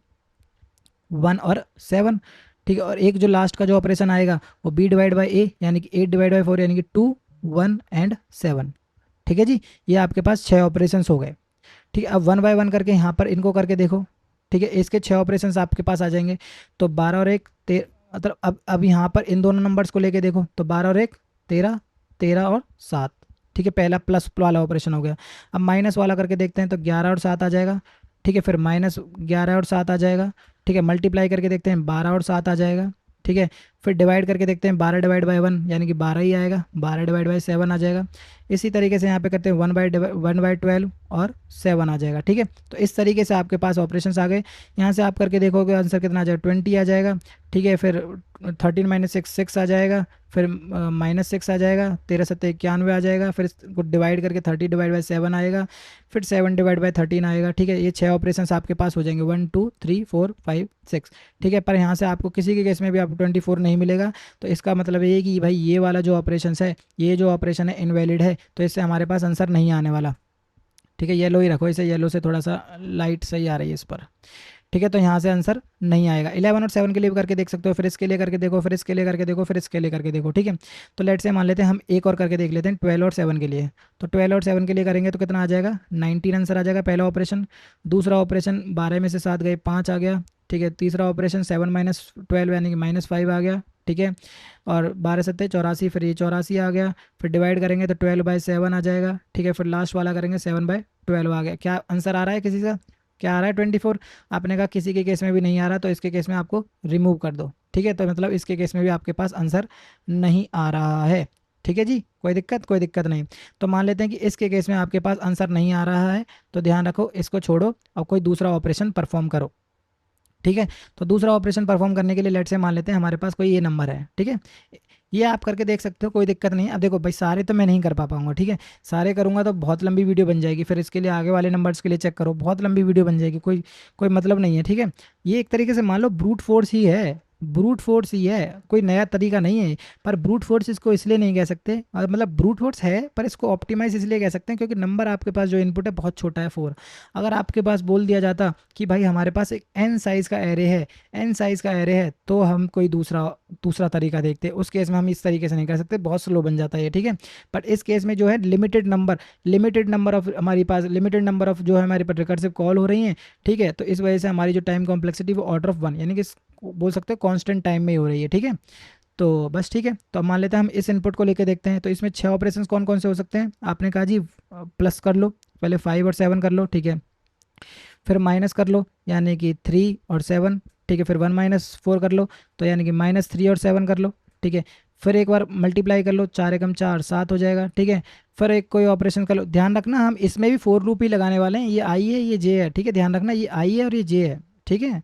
1 और 7। ठीक है। और एक जो लास्ट का जो ऑपरेशन आएगा वो B/A यानी कि 8/4 यानी कि 2, 1 और 7। ठीक है जी, ये आपके पास 6 ऑपरेशंस हो गए। ठीक है। अब 1 बाय 1 करके यहाँ पर इनको करके देखो। ठीक है, इसके 6 ऑपरेशंस आपके पास आ जाएंगे। तो 12 और 1 मतलब अब यहाँ पर इन दोनों नंबर्स को लेके देखो, तो 12 और 1 13, 13 और 7। ठीक है, पहला प्लस वाला ऑपरेशन हो गया। अब माइनस वाला करके देखते हैं, तो 11 और 7 आ जाएगा। ठीक है, फिर -11 और 7 आ जाएगा। ठीक है, मल्टीप्लाई करके देखते हैं, 12 और 7 आ जाएगा। ठीक है, फिर डिवाइड करके देखते हैं, 12/1 यानी कि 12 ही आएगा, 12/7 आ जाएगा। इसी तरीके से यहाँ पे करते हैं 1/12 और 7 आ जाएगा। ठीक है, तो इस तरीके से आपके पास ऑपरेशंस आ गए। यहाँ से आप करके देखोगे आंसर कितना आ जाएगा, 20 आ जाएगा। ठीक है, फिर 13 - 6 आ जाएगा। फिर -6 आ जाएगा, 13 × 7 = 91 आ जाएगा। फिर इसको डिवाइड करके 30/7 आएगा। फिर 7/13 आएगा। ठीक है, ये 6 ऑपरेशंस आपके पास हो जाएंगे, 1 2 3 4 5 6। ठीक है, पर यहाँ से आपको किसी के केस में भी आपको 24 नहीं मिलेगा। तो इसका मतलब ये है कि भाई ये वाला जो ऑपरेशन है, ये जो ऑपरेशन है इनवैलिड है, तो इससे हमारे पास आंसर नहीं आने वाला। ठीक है, येलो ही रखो इसे, येलो से थोड़ा सा लाइट सही आ रही है इस पर। ठीक है, तो यहाँ से आंसर नहीं आएगा। 11 और 7 के लिए भी करके देख सकते हो, फिर इसके लिए करके देखो, फिर इसके लिए करके देखो, फिर इसके लिए करके देखो। ठीक है, तो लेट से मान लेते हैं हम एक और करके देख लेते हैं 12 और 7 के लिए। तो 12 और 7 के लिए करेंगे तो कितना आ जाएगा, 19 आंसर आ जाएगा पहला ऑपरेशन। दूसरा ऑपरेशन 12 में से 7 गए, 5 आ गया। ठीक है, तीसरा ऑपरेशन 7 - 12 यानी कि -5 आ गया। ठीक है, और 12 × 7 = 84, फिर ये 84 आ गया। फिर डिवाइड करेंगे तो 12/7 आ जाएगा। ठीक है, फिर लास्ट वाला करेंगे 7/12 आ गया। क्या आंसर आ रहा है किसी का, क्या आ रहा है 24? आपने कहा किसी के केस में भी नहीं आ रहा, तो इसके केस में आपको रिमूव कर दो। ठीक है, तो मतलब इसके केस में भी आपके पास आंसर नहीं आ रहा है। ठीक है जी, कोई दिक्कत, कोई दिक्कत नहीं। तो मान लेते हैं कि इसके केस में आपके पास आंसर नहीं आ रहा है, तो ध्यान रखो, इसको छोड़ो और कोई दूसरा ऑपरेशन परफॉर्म करो। ठीक है, तो दूसरा ऑपरेशन परफॉर्म करने के लिए लेट से मान लेते हैं हमारे पास कोई ये नंबर है। ठीक है, ये आप करके देख सकते हो, कोई दिक्कत नहीं है। अब देखो भाई, सारे तो मैं नहीं कर पाऊंगा। ठीक है, सारे करूंगा तो बहुत लंबी वीडियो बन जाएगी, फिर इसके लिए आगे वाले नंबर्स के लिए चेक करो, बहुत लंबी वीडियो बन जाएगी, कोई कोई मतलब नहीं है। ठीक है, ये एक तरीके से मान लो ब्रूट फोर्स ही है, ब्रूट फोर्स ही है, कोई नया तरीका नहीं है। पर ब्रूट फोर्स इसको इसलिए नहीं कह सकते, मतलब ब्रूट फोर्स है पर इसको ऑप्टिमाइज इसलिए कह सकते हैं क्योंकि नंबर आपके पास जो इनपुट है बहुत छोटा है, 4। अगर आपके पास बोल दिया जाता कि भाई हमारे पास एक एन साइज़ का एरे है, एन साइज़ का एरे है, तो हम कोई दूसरा दूसरा तरीका देखते हैं। उस केस में हम इस तरीके से नहीं कर सकते, बहुत स्लो बन जाता है ये। ठीक है, बट इस केस में जो है लिमिटेड नंबर ऑफ हमारे पास, लिमिटेड नंबर ऑफ जो है हमारे पास रिकर्सिव कॉल हो रही हैं। ठीक है, तो इस वजह से हमारी जो टाइम कॉम्प्लेक्सिटी वो ऑर्डर ऑफ 1 यानी कि बोल सकते हो कांस्टेंट टाइम में ही हो रही है। ठीक है, तो बस ठीक है, तो अब मान लेते हैं हम इस इनपुट को लेकर देखते हैं। तो इसमें 6 ऑपरेशंस कौन कौन से हो सकते हैं, आपने कहा जी प्लस कर लो, पहले 5 और 7 कर लो। ठीक है, फिर माइनस कर लो यानी कि 3 और 7। ठीक है, फिर 1 - 4 कर लो, तो यानी कि -3 और 7 कर लो। ठीक है, फिर एक बार मल्टीप्लाई कर लो, 4 × 4 7 हो जाएगा। ठीक है, फिर एक कोई ऑपरेशन कर लो। ध्यान रखना हम इसमें भी फोर लूप ही लगाने वाले हैं, ये आई है ये जे है। ठीक है, ध्यान रखना ये आई है और ये जे है। ठीक है,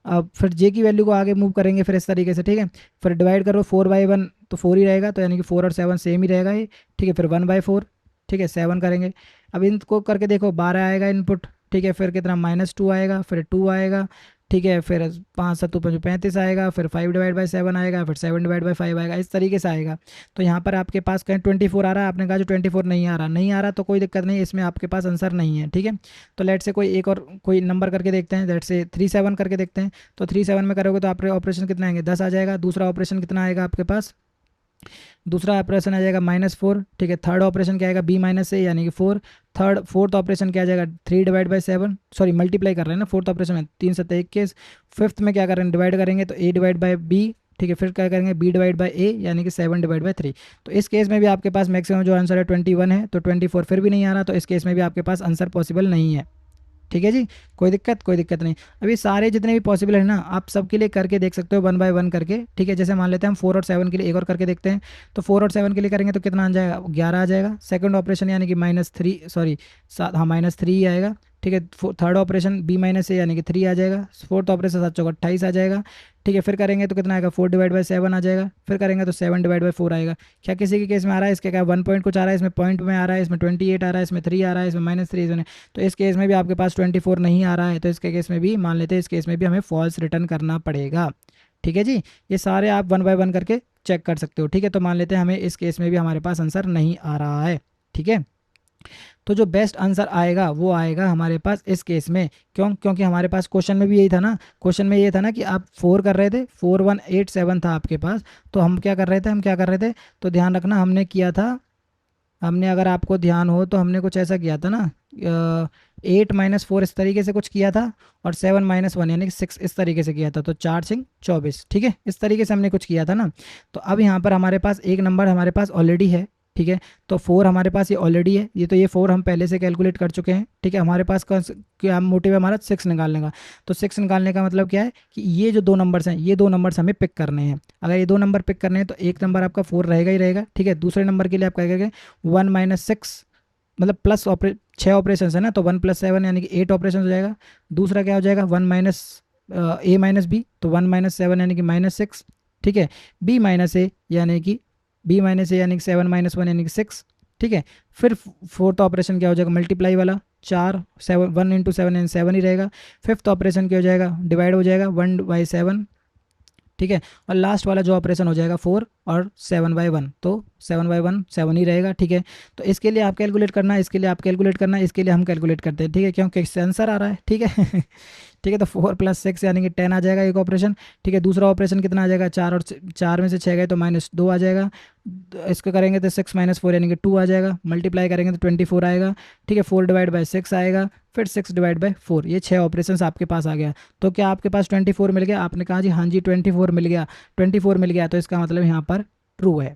अब फिर जे की वैल्यू को आगे मूव करेंगे फिर इस तरीके से। ठीक है, फिर डिवाइड करो 4/1 तो 4 ही रहेगा, तो यानी कि 4 और 7 सेम ही रहेगा ये। ठीक है, फिर 1/4। ठीक है, 7 करेंगे। अब इनको करके देखो, 12 आएगा इनपुट। ठीक है, फिर कितना -2 आएगा, फिर 2 आएगा। ठीक है, फिर 5 7 5 35 आएगा, फिर 5/7 आएगा, फिर 7/5 आएगा, इस तरीके से आएगा। तो यहाँ पर आपके पास कहीं 24 आ रहा है, आपने कहा जो 24 नहीं आ रहा, नहीं आ रहा तो कोई दिक्कत नहीं, इसमें आपके पास आंसर नहीं है। ठीक है, तो लेट से कोई एक और कोई नंबर करके देखते हैं, लेट से 3 7 करके देखते हैं। तो 3 7 में करोगे तो आपके ऑपरेशन कितना आएंगे, 10 आ जाएगा। दूसरा ऑपरेशन कितना आएगा आपके पास, दूसरा ऑपरेशन आ जाएगा -4। ठीक है, थर्ड ऑपरेशन क्या आएगा, B - A यानी कि 4। फोर्थ ऑपरेशन क्या आ जाएगा, 3/7, सॉरी मल्टीप्लाई कर रहे हैं ना फोर्थ ऑपरेशन में, 3 7 21। फिफ्थ में क्या कर रहे हैं, डिवाइड करेंगे तो A/B। ठीक है, फिर क्या करेंगे B/A यानी कि 7/3। तो इस केस में भी आपके पास मैक्सिमम जो आंसर है 21 है, तो 24 फिर भी नहीं आ रहा, तो इस केस में भी आपके पास आंसर पॉसिबल नहीं है। ठीक है जी, कोई दिक्कत, कोई दिक्कत नहीं। अभी सारे जितने भी पॉसिबल है ना, आप सबके लिए करके देख सकते हो 1 बाय 1 करके। ठीक है, जैसे मान लेते हैं हम 4 और 7 के लिए एक और करके देखते हैं। तो 4 और 7 के लिए करेंगे तो कितना आ जाएगा, 11 आ जाएगा। सेकंड ऑपरेशन यानी कि -3, सॉरी हाँ -3 ही आएगा। ठीक है, थर्ड ऑपरेशन B - A यानी कि 3 आ जाएगा। फोर्थ ऑपरेशन 7 चौक 28 आ जाएगा। ठीक है, फिर करेंगे तो कितना आएगा, 4/7 आ जाएगा। फिर करेंगे तो 7/4 आएगा। क्या किसी के केस में आ रहा है, इसके क्या 1 पॉइंट कुछ आ रहा है, इसमें पॉइंट में आ रहा है, इसमें 28 आ रहा है, इसमें 3 आ रहा है, इसमें -3 इसमें। तो इस केस में भी आपके पास 24 नहीं आ रहा है, तो इसके केस में भी मान लेते हैं, इस केस में भी हमें फॉल्स रिटर्न करना पड़ेगा। ठीक है जी। ये सारे आप वन बाय वन करके चेक कर सकते हो, ठीक है। तो मान लेते हैं हमें इस केस में भी हमारे पास आंसर नहीं आ रहा है, ठीक है। तो जो बेस्ट आंसर आएगा वो आएगा हमारे पास इस केस में, क्यों? क्योंकि हमारे पास क्वेश्चन में भी यही था ना, क्वेश्चन में ये था ना कि आप 4 कर रहे थे, 4187 था आपके पास। तो हम क्या कर रहे थे, हम क्या कर रहे थे, तो ध्यान रखना हमने किया था, हमने अगर आपको ध्यान हो तो हमने कुछ ऐसा किया था ना, 8 - 4 इस तरीके से कुछ किया था, और 7 - 1 यानी कि 6 इस तरीके से किया था। तो 4 × 6 = 24, ठीक है, इस तरीके से हमने कुछ किया था ना। तो अब यहाँ पर हमारे पास एक नंबर हमारे पास ऑलरेडी है, ठीक है। तो 4 हमारे पास ये ऑलरेडी है, ये तो ये 4 हम पहले से कैलकुलेट कर चुके हैं, ठीक है। हमारे पास क्या मोटिव है हमारा, 6 निकालने का। तो 6 निकालने का मतलब क्या है कि ये जो दो नंबर्स हैं, ये दो नंबर्स हमें पिक करने हैं। अगर ये दो नंबर पिक करने हैं तो एक नंबर आपका 4 रहेगा ही रहेगा, ठीक है। दूसरे नंबर के लिए आप क्या करेंगे, 1 - 6, मतलब प्लस 6 ऑपरेशन है ना, तो 1 + 7 यानी कि 8 ऑपरेशन हो जाएगा। दूसरा क्या हो जाएगा, 1 - A - B, तो 1 - 7 यानी कि -6, ठीक है। B - A यानी कि B - A यानी कि 7 - 1 यानी कि 6, ठीक है। फिर फोर्थ ऑपरेशन क्या हो जाएगा, मल्टीप्लाई वाला, 4 7 1 × 7 यानी 7 ही रहेगा। फिफ्थ ऑपरेशन क्या हो जाएगा, डिवाइड हो जाएगा 1/7, ठीक है। और लास्ट वाला जो ऑपरेशन हो जाएगा 4 और 7/1, तो 7/1 7 ही रहेगा, ठीक है। तो इसके लिए आप कैलकुलेट करना है, इसके लिए आप कैलकुलेट करना है, इसके लिए हम कैलकुलेट करते हैं, ठीक है, क्योंकि इससे आंसर आ रहा है, ठीक है। ठीक है, तो 4 + 6 यानी कि 10 आ जाएगा एक ऑपरेशन, ठीक है। दूसरा ऑपरेशन कितना आ जाएगा, 4 और 4 में से 6 गए तो -2 आ जाएगा। इसको करेंगे तो 6 - 4 यानी कि 2 आ जाएगा। मल्टीप्लाई करेंगे तो 24 आएगा, ठीक है। 4/6 आएगा, फिर 6/4, ये 6 ऑपरेशन आपके पास आ गया। तो क्या आपके पास 24 मिल गया? आपने कहा जी हाँ जी 24 मिल गया, 24 मिल गया, तो इसका मतलब यहाँ पर ट्रू है,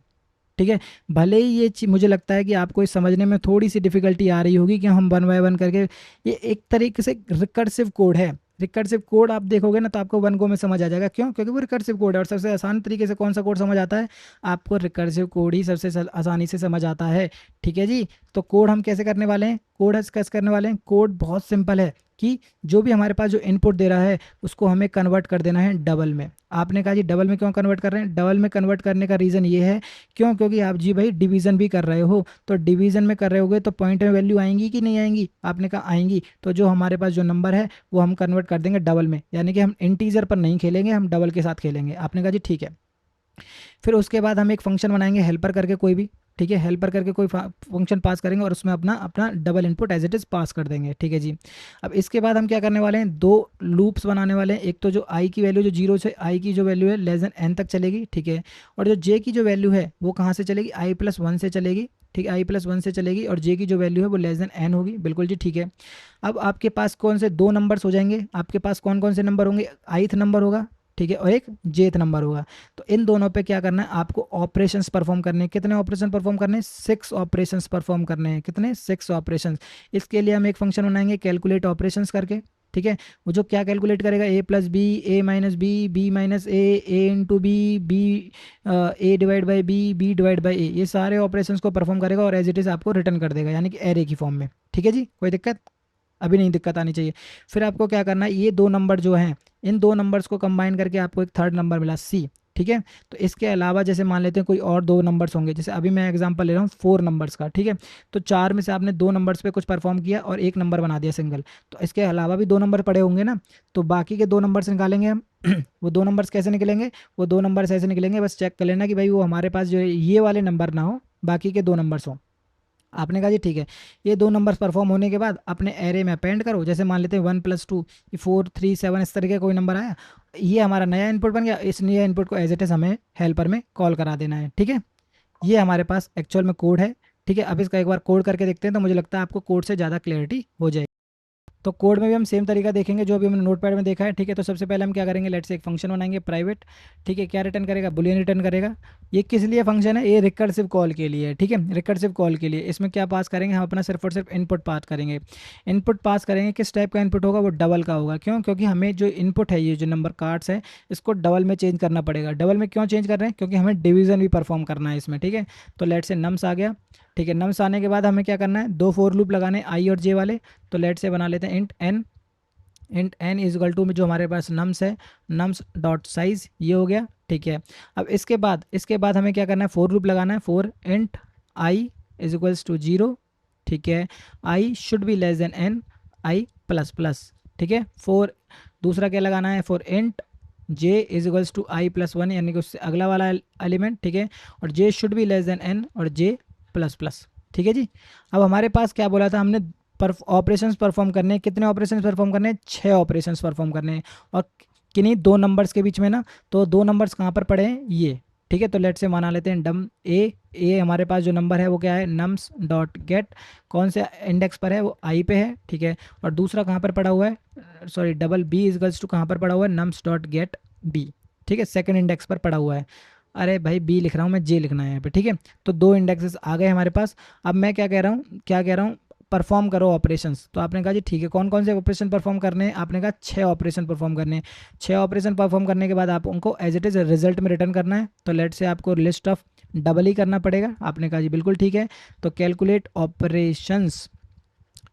ठीक है। भले ही ये चीज मुझे लगता है कि आपको इस समझने में थोड़ी सी डिफिकल्टी आ रही होगी कि हम वन बाय वन करके, ये एक तरीके से रिकर्सिव कोड है। रिकर्सिव कोड आप देखोगे ना तो आपको वन गो में समझ आ जाएगा, क्यों? क्योंकि वो रिकर्सिव कोड है। और सबसे आसान तरीके से कौन सा कोड समझ आता है आपको, रिकर्सिव कोड ही सबसे आसानी से समझ आता है, ठीक है जी। तो कोड हम कैसे करने वाले हैं, कोड कैसे करने वाले हैं, कोड बहुत सिंपल है कि जो भी हमारे पास जो इनपुट दे रहा है उसको हमें कन्वर्ट कर देना है डबल में। आपने कहा जी डबल में क्यों कन्वर्ट कर रहे हैं, डबल में कन्वर्ट करने का रीज़न ये है, क्यों? क्योंकि आप जी भाई डिवीजन भी कर रहे हो, तो डिवीजन में कर रहे होगे तो पॉइंट में वैल्यू आएंगी कि नहीं आएंगी? आपने कहा आएंगी। तो जो हमारे पास जो नंबर है वो हम कन्वर्ट कर देंगे डबल में, यानी कि हम इंटीजर पर नहीं खेलेंगे, हम डबल के साथ खेलेंगे। आपने कहा जी ठीक है। फिर उसके बाद हम एक फंक्शन बनाएंगे हेल्पर करके कोई भी, ठीक है। हेल्पर करके कोई फंक्शन पास करेंगे और उसमें अपना अपना double input as it is pass कर देंगे, ठीक है जी। अब इसके बाद हम क्या करने वाले हैं, दो लूप्स बनाने वाले हैं। एक तो जो आई की वैल्यू जो 0 से आई की जो वैल्यू है n तक चलेगी, ठीक है। और जो जे की जो वैल्यू है वो कहाँ से चलेगी, i+1 से चलेगी, ठीक है। i+1 से चलेगी और जे की जो वैल्यू है वो n होगी, बिल्कुल जी ठीक है। अब आपके पास कौन से दो नंबर्स हो जाएंगे, आपके पास कौन कौन से नंबर होंगे, ith नंबर होगा, ठीक है, और एक जेथ नंबर होगा। तो इन दोनों पे क्या करना है आपको, ऑपरेशंस परफॉर्म करने हैं। कितने ऑपरेशन परफॉर्म करने हैं, 6 ऑपरेशंस परफॉर्म करने हैं। कितने, 6 ऑपरेशंस। इसके लिए हम एक फंक्शन बनाएंगे कैलकुलेट ऑपरेशंस करके, ठीक है। वो जो क्या कैलकुलेट करेगा, a+b, a-b, b-a, a/b, b/a, ये सारे ऑपरेशंस को परफॉर्म करेगा और एज इट इज़ आपको रिटर्न कर देगा, यानी कि एरे की फॉर्म में, ठीक है जी। कोई दिक्कत? अभी नहीं दिक्कत आनी चाहिए। फिर आपको क्या करना है, ये दो नंबर जो हैं इन दो नंबर्स को कंबाइन करके आपको एक थर्ड नंबर मिला सी, ठीक है। तो इसके अलावा जैसे मान लेते हैं कोई और दो नंबर्स होंगे, जैसे अभी मैं एग्जांपल ले रहा हूँ 4 नंबर्स का, ठीक है। तो 4 में से आपने दो नंबर्स पे कुछ परफॉर्म किया और एक नंबर बना दिया सिंगल, तो इसके अलावा भी दो नंबर पड़े होंगे ना, तो बाकी के दो नंबर्स निकालेंगे हम। वो दो नंबर्स कैसे निकलेंगे, वो दो नंबर्स ऐसे निकलेंगे, बस चेक कर लेना कि भाई वो हमारे पास जो है ये वाले नंबर ना हो, बाकी के दो नंबर्स हों। आपने कहा जी ठीक है। ये दो नंबर्स परफॉर्म होने के बाद अपने एरे में अपेंड करो, जैसे मान लेते हैं 1+2, 4 3 7 इस तरीके का कोई नंबर आया, ये हमारा नया इनपुट बन गया। इस नया इनपुट को एज इट इज हमें हेल्पर में कॉल करा देना है, ठीक है। ये हमारे पास एक्चुअल में कोड है, ठीक है। अब इसका एक बार कोड करके देखते हैं, तो मुझे लगता है आपको कोड से ज़्यादा क्लैरिटी हो जाएगी। तो कोड में भी हम सेम तरीका देखेंगे जो अभी हमने नोटपैड में देखा है, ठीक है। तो सबसे पहले हम क्या करेंगे, लेट्स से एक फंक्शन बनाएंगे प्राइवेट, ठीक है। क्या रिटर्न करेगा, बुलियन रिटर्न करेगा। ये किस लिए फंक्शन है, ये रिकर्सिव कॉल के लिए है, ठीक है, रिकर्सिव कॉल के लिए। इसमें क्या पास करेंगे, हम अपना सिर्फ और सिर्फ इनपुट पास करेंगे। इनपुट पास करेंगे, किस टाइप का इनपुट होगा, वो डबल का होगा। क्यों? क्योंकि हमें जो इनपुट है, ये जो नंबर कार्ड्स है, इसको डबल में चेंज करना पड़ेगा। डबल में क्यों चेंज कर रहे हैं, क्योंकि हमें डिवीजन भी परफॉर्म करना है इसमें, ठीक है। तो लेट से नम्स आ गया, ठीक है। नम्स आने के बाद हमें क्या करना है, दो फोर लूप लगाने आई और जे वाले। तो लेट से बना लेते हैं इंट n इजगल टू में जो हमारे पास नम्स है, नम्स डॉट साइज, ये हो गया, ठीक है। अब इसके बाद हमें क्या करना है, फोर लूप लगाना है। For int I equals to 0, ठीक है। I should be less than n, I plus plus, ठीक है। फोर दूसरा क्या लगाना है, for int J is equals to I plus one, यानी कि उससे अगला वाला एलिमेंट, ठीक है, और J should be less than N और जे प्लस प्लस, ठीक है जी। अब हमारे पास क्या बोला था हमने, ऑपरेशंस परफॉर्म करने हैं। कितने ऑपरेशंस परफॉर्म करने हैं? 6 ऑपरेशंस परफॉर्म करने हैं, और किन्हीं दो नंबर्स के बीच में ना, तो दो नंबर्स कहाँ पर पड़े हैं? ये, ठीक है। तो लेट से माना लेते हैं डम ए हमारे पास जो नंबर है वो क्या है? नम्स डॉट गेट, कौन से इंडेक्स पर है? वो आई पे है, ठीक है। और दूसरा कहाँ पर पड़ा हुआ है? Sorry, double B equals to कहाँ पर पड़ा हुआ है? नम्स डॉट गेट बी, ठीक है, सेकंड इंडेक्स पर पड़ा हुआ है। अरे भाई बी लिख रहा हूँ मैं, जे लिखना है यहाँ पे, ठीक है। तो दो इंडेक्सेस आ गए हमारे पास। अब मैं क्या कह रहा हूँ, परफॉर्म करो ऑपरेशंस। तो आपने कहा जी ठीक है, कौन कौन से ऑपरेशन परफॉर्म करने हैं? आपने कहा 6 ऑपरेशन परफॉर्म करने हैं। 6 ऑपरेशन परफॉर्म करने के बाद आप उनको एज इट इज़ रिजल्ट में रिटर्न करना है। तो लेट से आपको लिस्ट ऑफ डबल ही करना पड़ेगा। आपने कहा जी बिल्कुल ठीक है। तो कैलकुलेट ऑपरेशंस,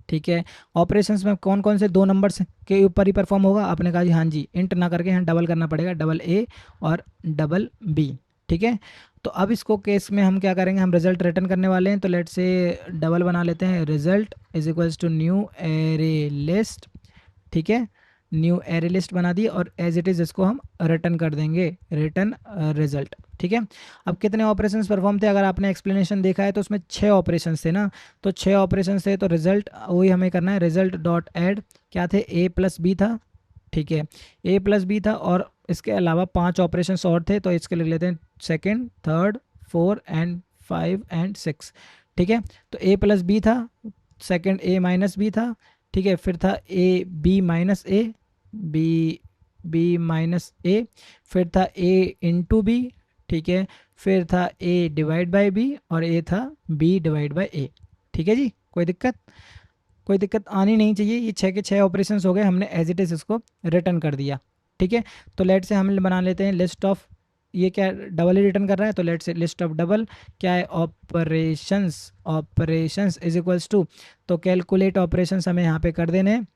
ठीक है, ऑपरेशंस में कौन कौन से दो नंबर्स के ऊपर ही परफॉर्म होगा? आपने कहा जी हाँ जी, इंट ना करके यहाँ डबल करना पड़ेगा, डबल ए और डबल बी, ठीक है। तो अब इसको केस में हम क्या करेंगे, हम रिजल्ट रिटर्न करने वाले हैं। तो लेट से डबल बना लेते हैं, result is equals to new array list, ठीक है, न्यू एरे लिस्ट बना दी, और एज इट इज़ इसको हम रिटर्न कर देंगे, रिटर्न रिजल्ट, ठीक है। अब कितने ऑपरेशंस परफॉर्म थे? अगर आपने एक्सप्लेनेशन देखा है तो उसमें 6 ऑपरेशंस थे ना, तो 6 ऑपरेशंस थे, तो रिजल्ट वही हमें करना है, रिजल्ट डॉट ऐड क्या थे? ए प्लस बी था, ठीक है, ए प्लस बी था, और इसके अलावा 5 ऑपरेशंस और थे, तो इसके लिख लेते हैं सेकेंड, थर्ड, 4 एंड 5 एंड 6, ठीक है। तो ए प्लस बी था, सेकेंड ए माइनस बी था, ठीक है, फिर था A B minus A, B B minus A, फिर था ए इंटू बी, ठीक है, फिर था ए डिवाइड बाय बी, और ए था बी डिवाइड बाय ए, ठीक है जी। कोई दिक्कत? कोई दिक्कत आनी नहीं चाहिए। ये 6 के 6 ऑपरेशन हो गए, हमने एज इट इज़ इसको रिटर्न कर दिया, ठीक है। तो लेट से हम बना लेते हैं लिस्ट ऑफ, ये क्या डबल ही रिटर्न कर रहा है, तो लेट से लिस्ट ऑफ डबल क्या है? Operations, operations is equals to, तो कैलकुलेट ऑपरेशंस हमें यहाँ पे कर देने हैं।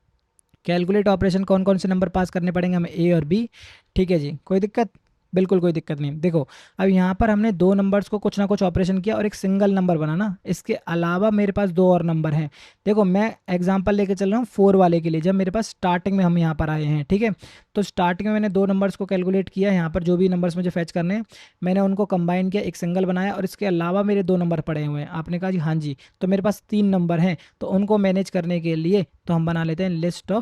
कैलकुलेट ऑपरेशन कौन कौन से नंबर पास करने पड़ेंगे हमें? ए और बी, ठीक है जी। कोई दिक्कत? बिल्कुल कोई दिक्कत नहीं। देखो अब यहाँ पर हमने दो नंबर्स को कुछ ना कुछ ऑपरेशन किया और एक सिंगल नंबर बना ना, इसके अलावा मेरे पास दो और नंबर हैं। देखो मैं एग्जांपल लेके चल रहा हूँ 4 वाले के लिए, जब मेरे पास स्टार्टिंग में हम यहाँ पर आए हैं, ठीक है। तो स्टार्टिंग में मैंने दो नंबर्स को कैलकुलेट किया, यहाँ पर जो भी नंबर्स मुझे फैच करने हैं मैंने उनको कंबाइन किया, एक सिंगल बनाया, और इसके अलावा मेरे दो नंबर पड़े हुए हैं। आपने कहा जी हाँ जी, तो मेरे पास 3 नंबर हैं, तो उनको मैनेज करने के लिए तो हम बना लेते हैं लिस्ट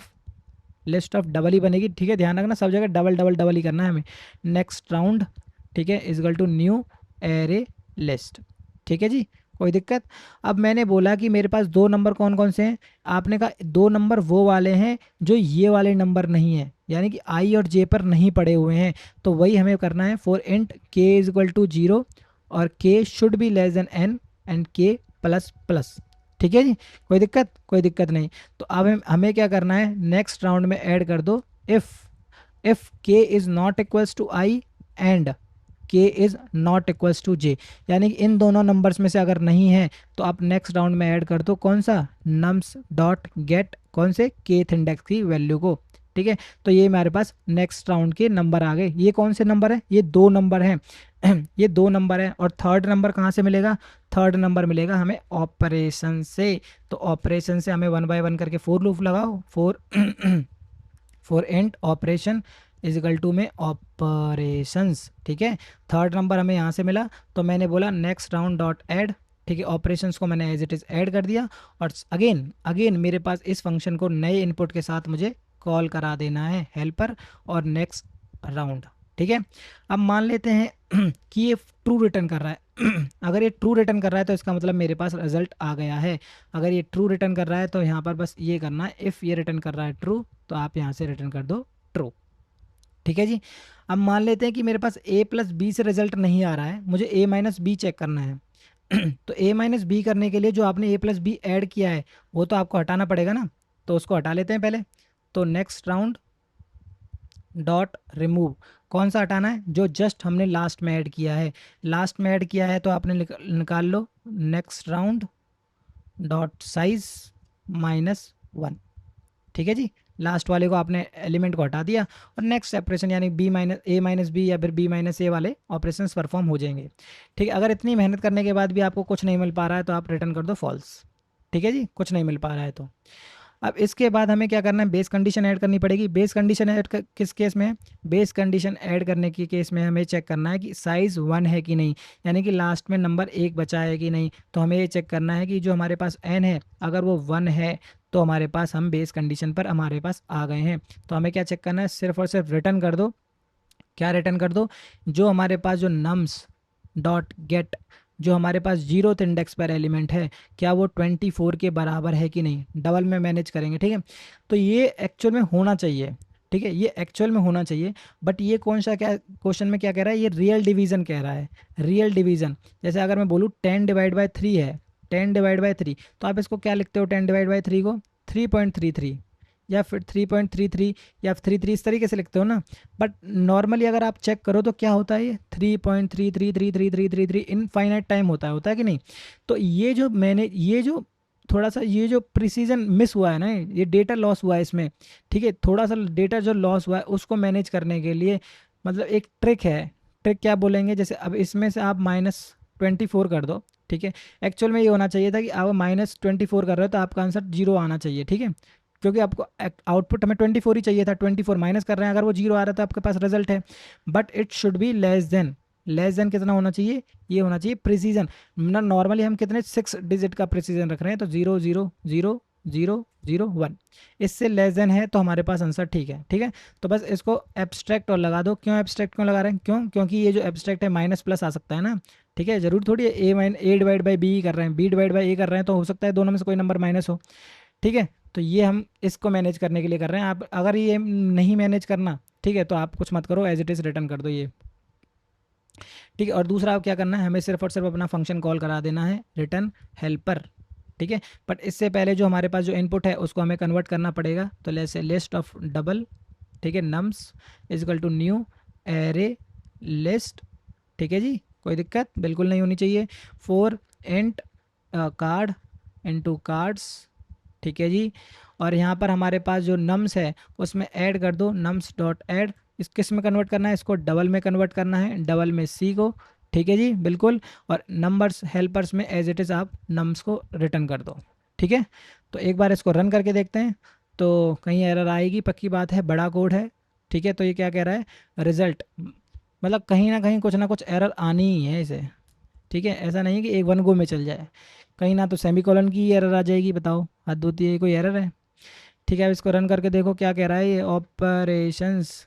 ऑफ डबल ही बनेगी, ठीक है। ध्यान रखना सब जगह डबल डबल डबल ही करना है हमें। नेक्स्ट राउंड, ठीक है, equal to new array list, ठीक है जी। कोई दिक्कत? अब मैंने बोला कि मेरे पास दो नंबर कौन कौन से हैं, आपने कहा दो नंबर वो वाले हैं जो ये वाले नंबर नहीं है, यानी कि आई और जे पर नहीं पड़े हुए हैं। तो वही हमें करना है, for int K is equal to 0 और K should be less than N and K plus plus, ठीक है जी। कोई दिक्कत? कोई दिक्कत नहीं। तो अब हमें क्या करना है, नेक्स्ट राउंड में ऐड कर दो if K is not equals to I and K is not equals to J, यानी कि इन दोनों नंबर्स में से अगर नहीं है तो आप नेक्स्ट राउंड में ऐड कर दो कौन सा? नम्स डॉट गेट कौन से? केथ इंडेक्स की वैल्यू को, ठीक है। तो ये हमारे पास नेक्स्ट राउंड के नंबर आ गए। ये कौन से नंबर है? ये दो नंबर हैं ये दो नंबर है, और थर्ड नंबर कहाँ से मिलेगा? थर्ड नंबर मिलेगा हमें ऑपरेशन से। तो ऑपरेशन से हमें 1 बाय 1 करके फोर लूप लगाओ, for and operation equal to में ऑपरेशंस, ठीक है। थर्ड नंबर हमें यहाँ से मिला, तो मैंने बोला नेक्स्ट राउंड डॉट ऐड, ठीक है, ऑपरेशंस को मैंने एज इट इज़ ऐड कर दिया, और अगेन अगेन मेरे पास इस फंक्शन को नए इनपुट के साथ मुझे कॉल करा देना है, हेल्पर और नेक्स्ट राउंड, ठीक है। अब मान लेते हैं कि ये ट्रू रिटर्न कर रहा है अगर ये ट्रू रिटर्न कर रहा है तो इसका मतलब मेरे पास रिजल्ट आ गया है। अगर ये ट्रू रिटर्न कर रहा है तो यहाँ पर बस ये करना है, इफ़ ये रिटर्न कर रहा है ट्रू तो आप यहाँ से रिटर्न कर दो ट्रू, ठीक है जी। अब मान लेते हैं कि मेरे पास a प्लस बी से रिजल्ट नहीं आ रहा है, मुझे a माइनस बी चेक करना है तो a माइनस बी करने के लिए जो आपने a प्लस बी ऐड किया है वो तो आपको हटाना पड़ेगा ना, तो उसको हटा लेते हैं पहले। तो नेक्स्ट राउंड डॉट रिमूव, कौन सा हटाना है? जो जस्ट हमने लास्ट में ऐड किया है, लास्ट में ऐड किया है तो आपने निकाल लो नेक्स्ट राउंड डॉट साइज -1, ठीक है जी। लास्ट वाले को आपने एलिमेंट को हटा दिया, और नेक्स्ट ऑपरेशन यानी बी माइनस ए माइनस बी या फिर बी माइनस ए वाले ऑपरेशंस परफॉर्म हो जाएंगे, ठीक है। अगर इतनी मेहनत करने के बाद भी आपको कुछ नहीं मिल पा रहा है तो आप रिटर्न कर दो फॉल्स, ठीक है जी, कुछ नहीं मिल पा रहा है तो। अब इसके बाद हमें क्या करना है, बेस कंडीशन ऐड करनी पड़ेगी। बेस कंडीशन ऐड किस केस में है, बेस कंडीशन ऐड करने के केस में हमें चेक करना है कि साइज़ 1 है कि नहीं, यानी कि लास्ट में नंबर 1 बचा है कि नहीं। तो हमें ये चेक करना है कि जो हमारे पास n है अगर वो 1 है तो हमारे पास, हम बेस कंडीशन पर हमारे पास आ गए हैं। तो हमें क्या चेक करना है, सिर्फ और सिर्फ रिटर्न कर दो। क्या रिटर्न कर दो, जो हमारे पास जो नम्स डॉट गेट, जो हमारे पास 0th इंडेक्स पर एलिमेंट है, क्या वो 24 के बराबर है कि नहीं, डबल में मैनेज करेंगे। ठीक है, तो ये एक्चुअल में होना चाहिए। ठीक है, ये एक्चुअल में होना चाहिए। बट ये कौन सा, क्या क्वेश्चन में क्या कह रहा है, ये रियल डिवीजन कह रहा है। रियल डिवीजन, जैसे अगर मैं बोलूँ 10/3 है, 10/3, तो आप इसको क्या लिखते हो, 10/3 को 3.33 या फिर 3.33 या 33, इस तरीके से लिखते हो ना। बट नॉर्मली अगर आप चेक करो तो क्या होता है, ये 3.33333333 इनफाइनाइट टाइम होता है कि नहीं। तो ये जो मैंने, ये जो थोड़ा सा ये जो प्रिसीजन मिस हुआ है ना, ये डेटा लॉस हुआ है इसमें। ठीक है, थोड़ा सा डेटा जो लॉस हुआ है उसको मैनेज करने के लिए, मतलब एक ट्रिक है। ट्रिक क्या बोलेंगे, जैसे अब इसमें से आप -24 कर दो। ठीक है, एक्चुअल में ये होना चाहिए था कि आप -24 कर रहे हो तो आपका आंसर 0 आना चाहिए। ठीक है, क्योंकि आपको आउटपुट हमें 24 ही चाहिए था, 24 माइनस कर रहे हैं, अगर वो 0 आ रहा था आपके पास रिजल्ट है। But it should be less then कितना होना चाहिए, ये होना चाहिए प्रिसीजन। ना नॉर्मली हम कितने 6 डिजिट का प्रिसीजन रख रहे हैं, तो 0 0 0 0 0 1, इससे लेस देन है तो हमारे पास आंसर ठीक है। ठीक है, तो बस इसको एब्स्ट्रैक्ट और लगा दो। क्यों एब्स्ट्रैक्ट क्यों लगा रहे हैं, क्यों, क्योंकि ये जो एब्स्ट्रैक्ट है माइनस प्लस आ सकता है ना। ठीक है, जरूर थोड़ी ए डिवाइड बाई बी कर रहे हैं, बी डिवाइड बाई ए कर रहे हैं, तो हो सकता है दोनों में से कोई नंबर माइनस हो। ठीक है, तो ये हम इसको मैनेज करने के लिए कर रहे हैं। आप अगर ये नहीं मैनेज करना, ठीक है, तो आप कुछ मत करो, एज इट इज़ रिटर्न कर दो ये। ठीक है, और दूसरा आप क्या करना है, हमें सिर्फ और सिर्फ अपना फंक्शन कॉल करा देना है, रिटर्न हेल्पर। ठीक है, बट इससे पहले जो हमारे पास जो इनपुट है उसको हमें कन्वर्ट करना पड़ेगा। तो जैसे लिस्ट ऑफ डबल, ठीक है, nums is equal to new array list. ठीक है जी, कोई दिक्कत बिल्कुल नहीं होनी चाहिए। For int card into cards. ठीक है जी, और यहाँ पर हमारे पास जो नम्स है उसमें ऐड कर दो, नम्स डॉट ऐड। इस किस में कन्वर्ट करना है, इसको डबल में कन्वर्ट करना है, डबल में सी को। ठीक है जी, बिल्कुल। और नंबर्स हेल्पर्स में एज इट इज़ आप नम्स को रिटर्न कर दो। ठीक है, तो एक बार इसको रन करके देखते हैं, तो कहीं एरर आएगी, पक्की बात है, बड़ा कोड है। ठीक है, तो ये क्या कह रहा है, रिजल्ट, मतलब कहीं ना कुछ एरर आनी ही है इसे। ठीक है, ऐसा नहीं है कि एक वन गो में चल जाए, कहीं ना तो सेमीकोलन की एरर आ जाएगी, बताओ हद होती है, कोई एरर है। ठीक है, अब इसको रन करके देखो क्या कह रहा है, ये ऑपरेशंस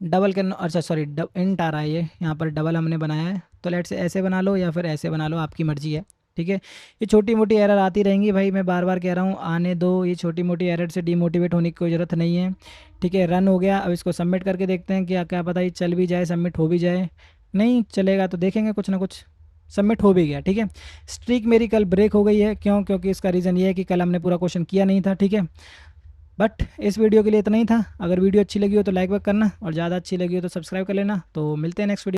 डबल के, अच्छा सॉरी, इंट आ रहा है, ये यहाँ पर डबल हमने बनाया है, तो लेट से ऐसे बना लो या फिर ऐसे बना लो, आपकी मर्जी है। ठीक है, ये छोटी मोटी एरर आती रहेंगी भाई, मैं बार बार कह रहा हूँ, आने दो, ये छोटी मोटी एरर से डीमोटिवेट होने की कोई ज़रूरत नहीं है। ठीक है, रन हो गया, अब इसको सबमिट करके देखते हैं, क्या क्या पता ये चल भी जाए, सबमिट हो भी जाए। नहीं चलेगा तो देखेंगे कुछ ना कुछ। सबमिट हो भी गया। ठीक है, स्ट्रीक मेरी कल ब्रेक हो गई है, क्यों, क्योंकि इसका रीज़न ये है कि कल हमने पूरा क्वेश्चन किया नहीं था। ठीक है, बट इस वीडियो के लिए इतना ही था। अगर वीडियो अच्छी लगी हो तो लाइक करना, और ज़्यादा अच्छी लगी हो तो सब्सक्राइब कर लेना। तो मिलते हैं नेक्स्ट वीडियो।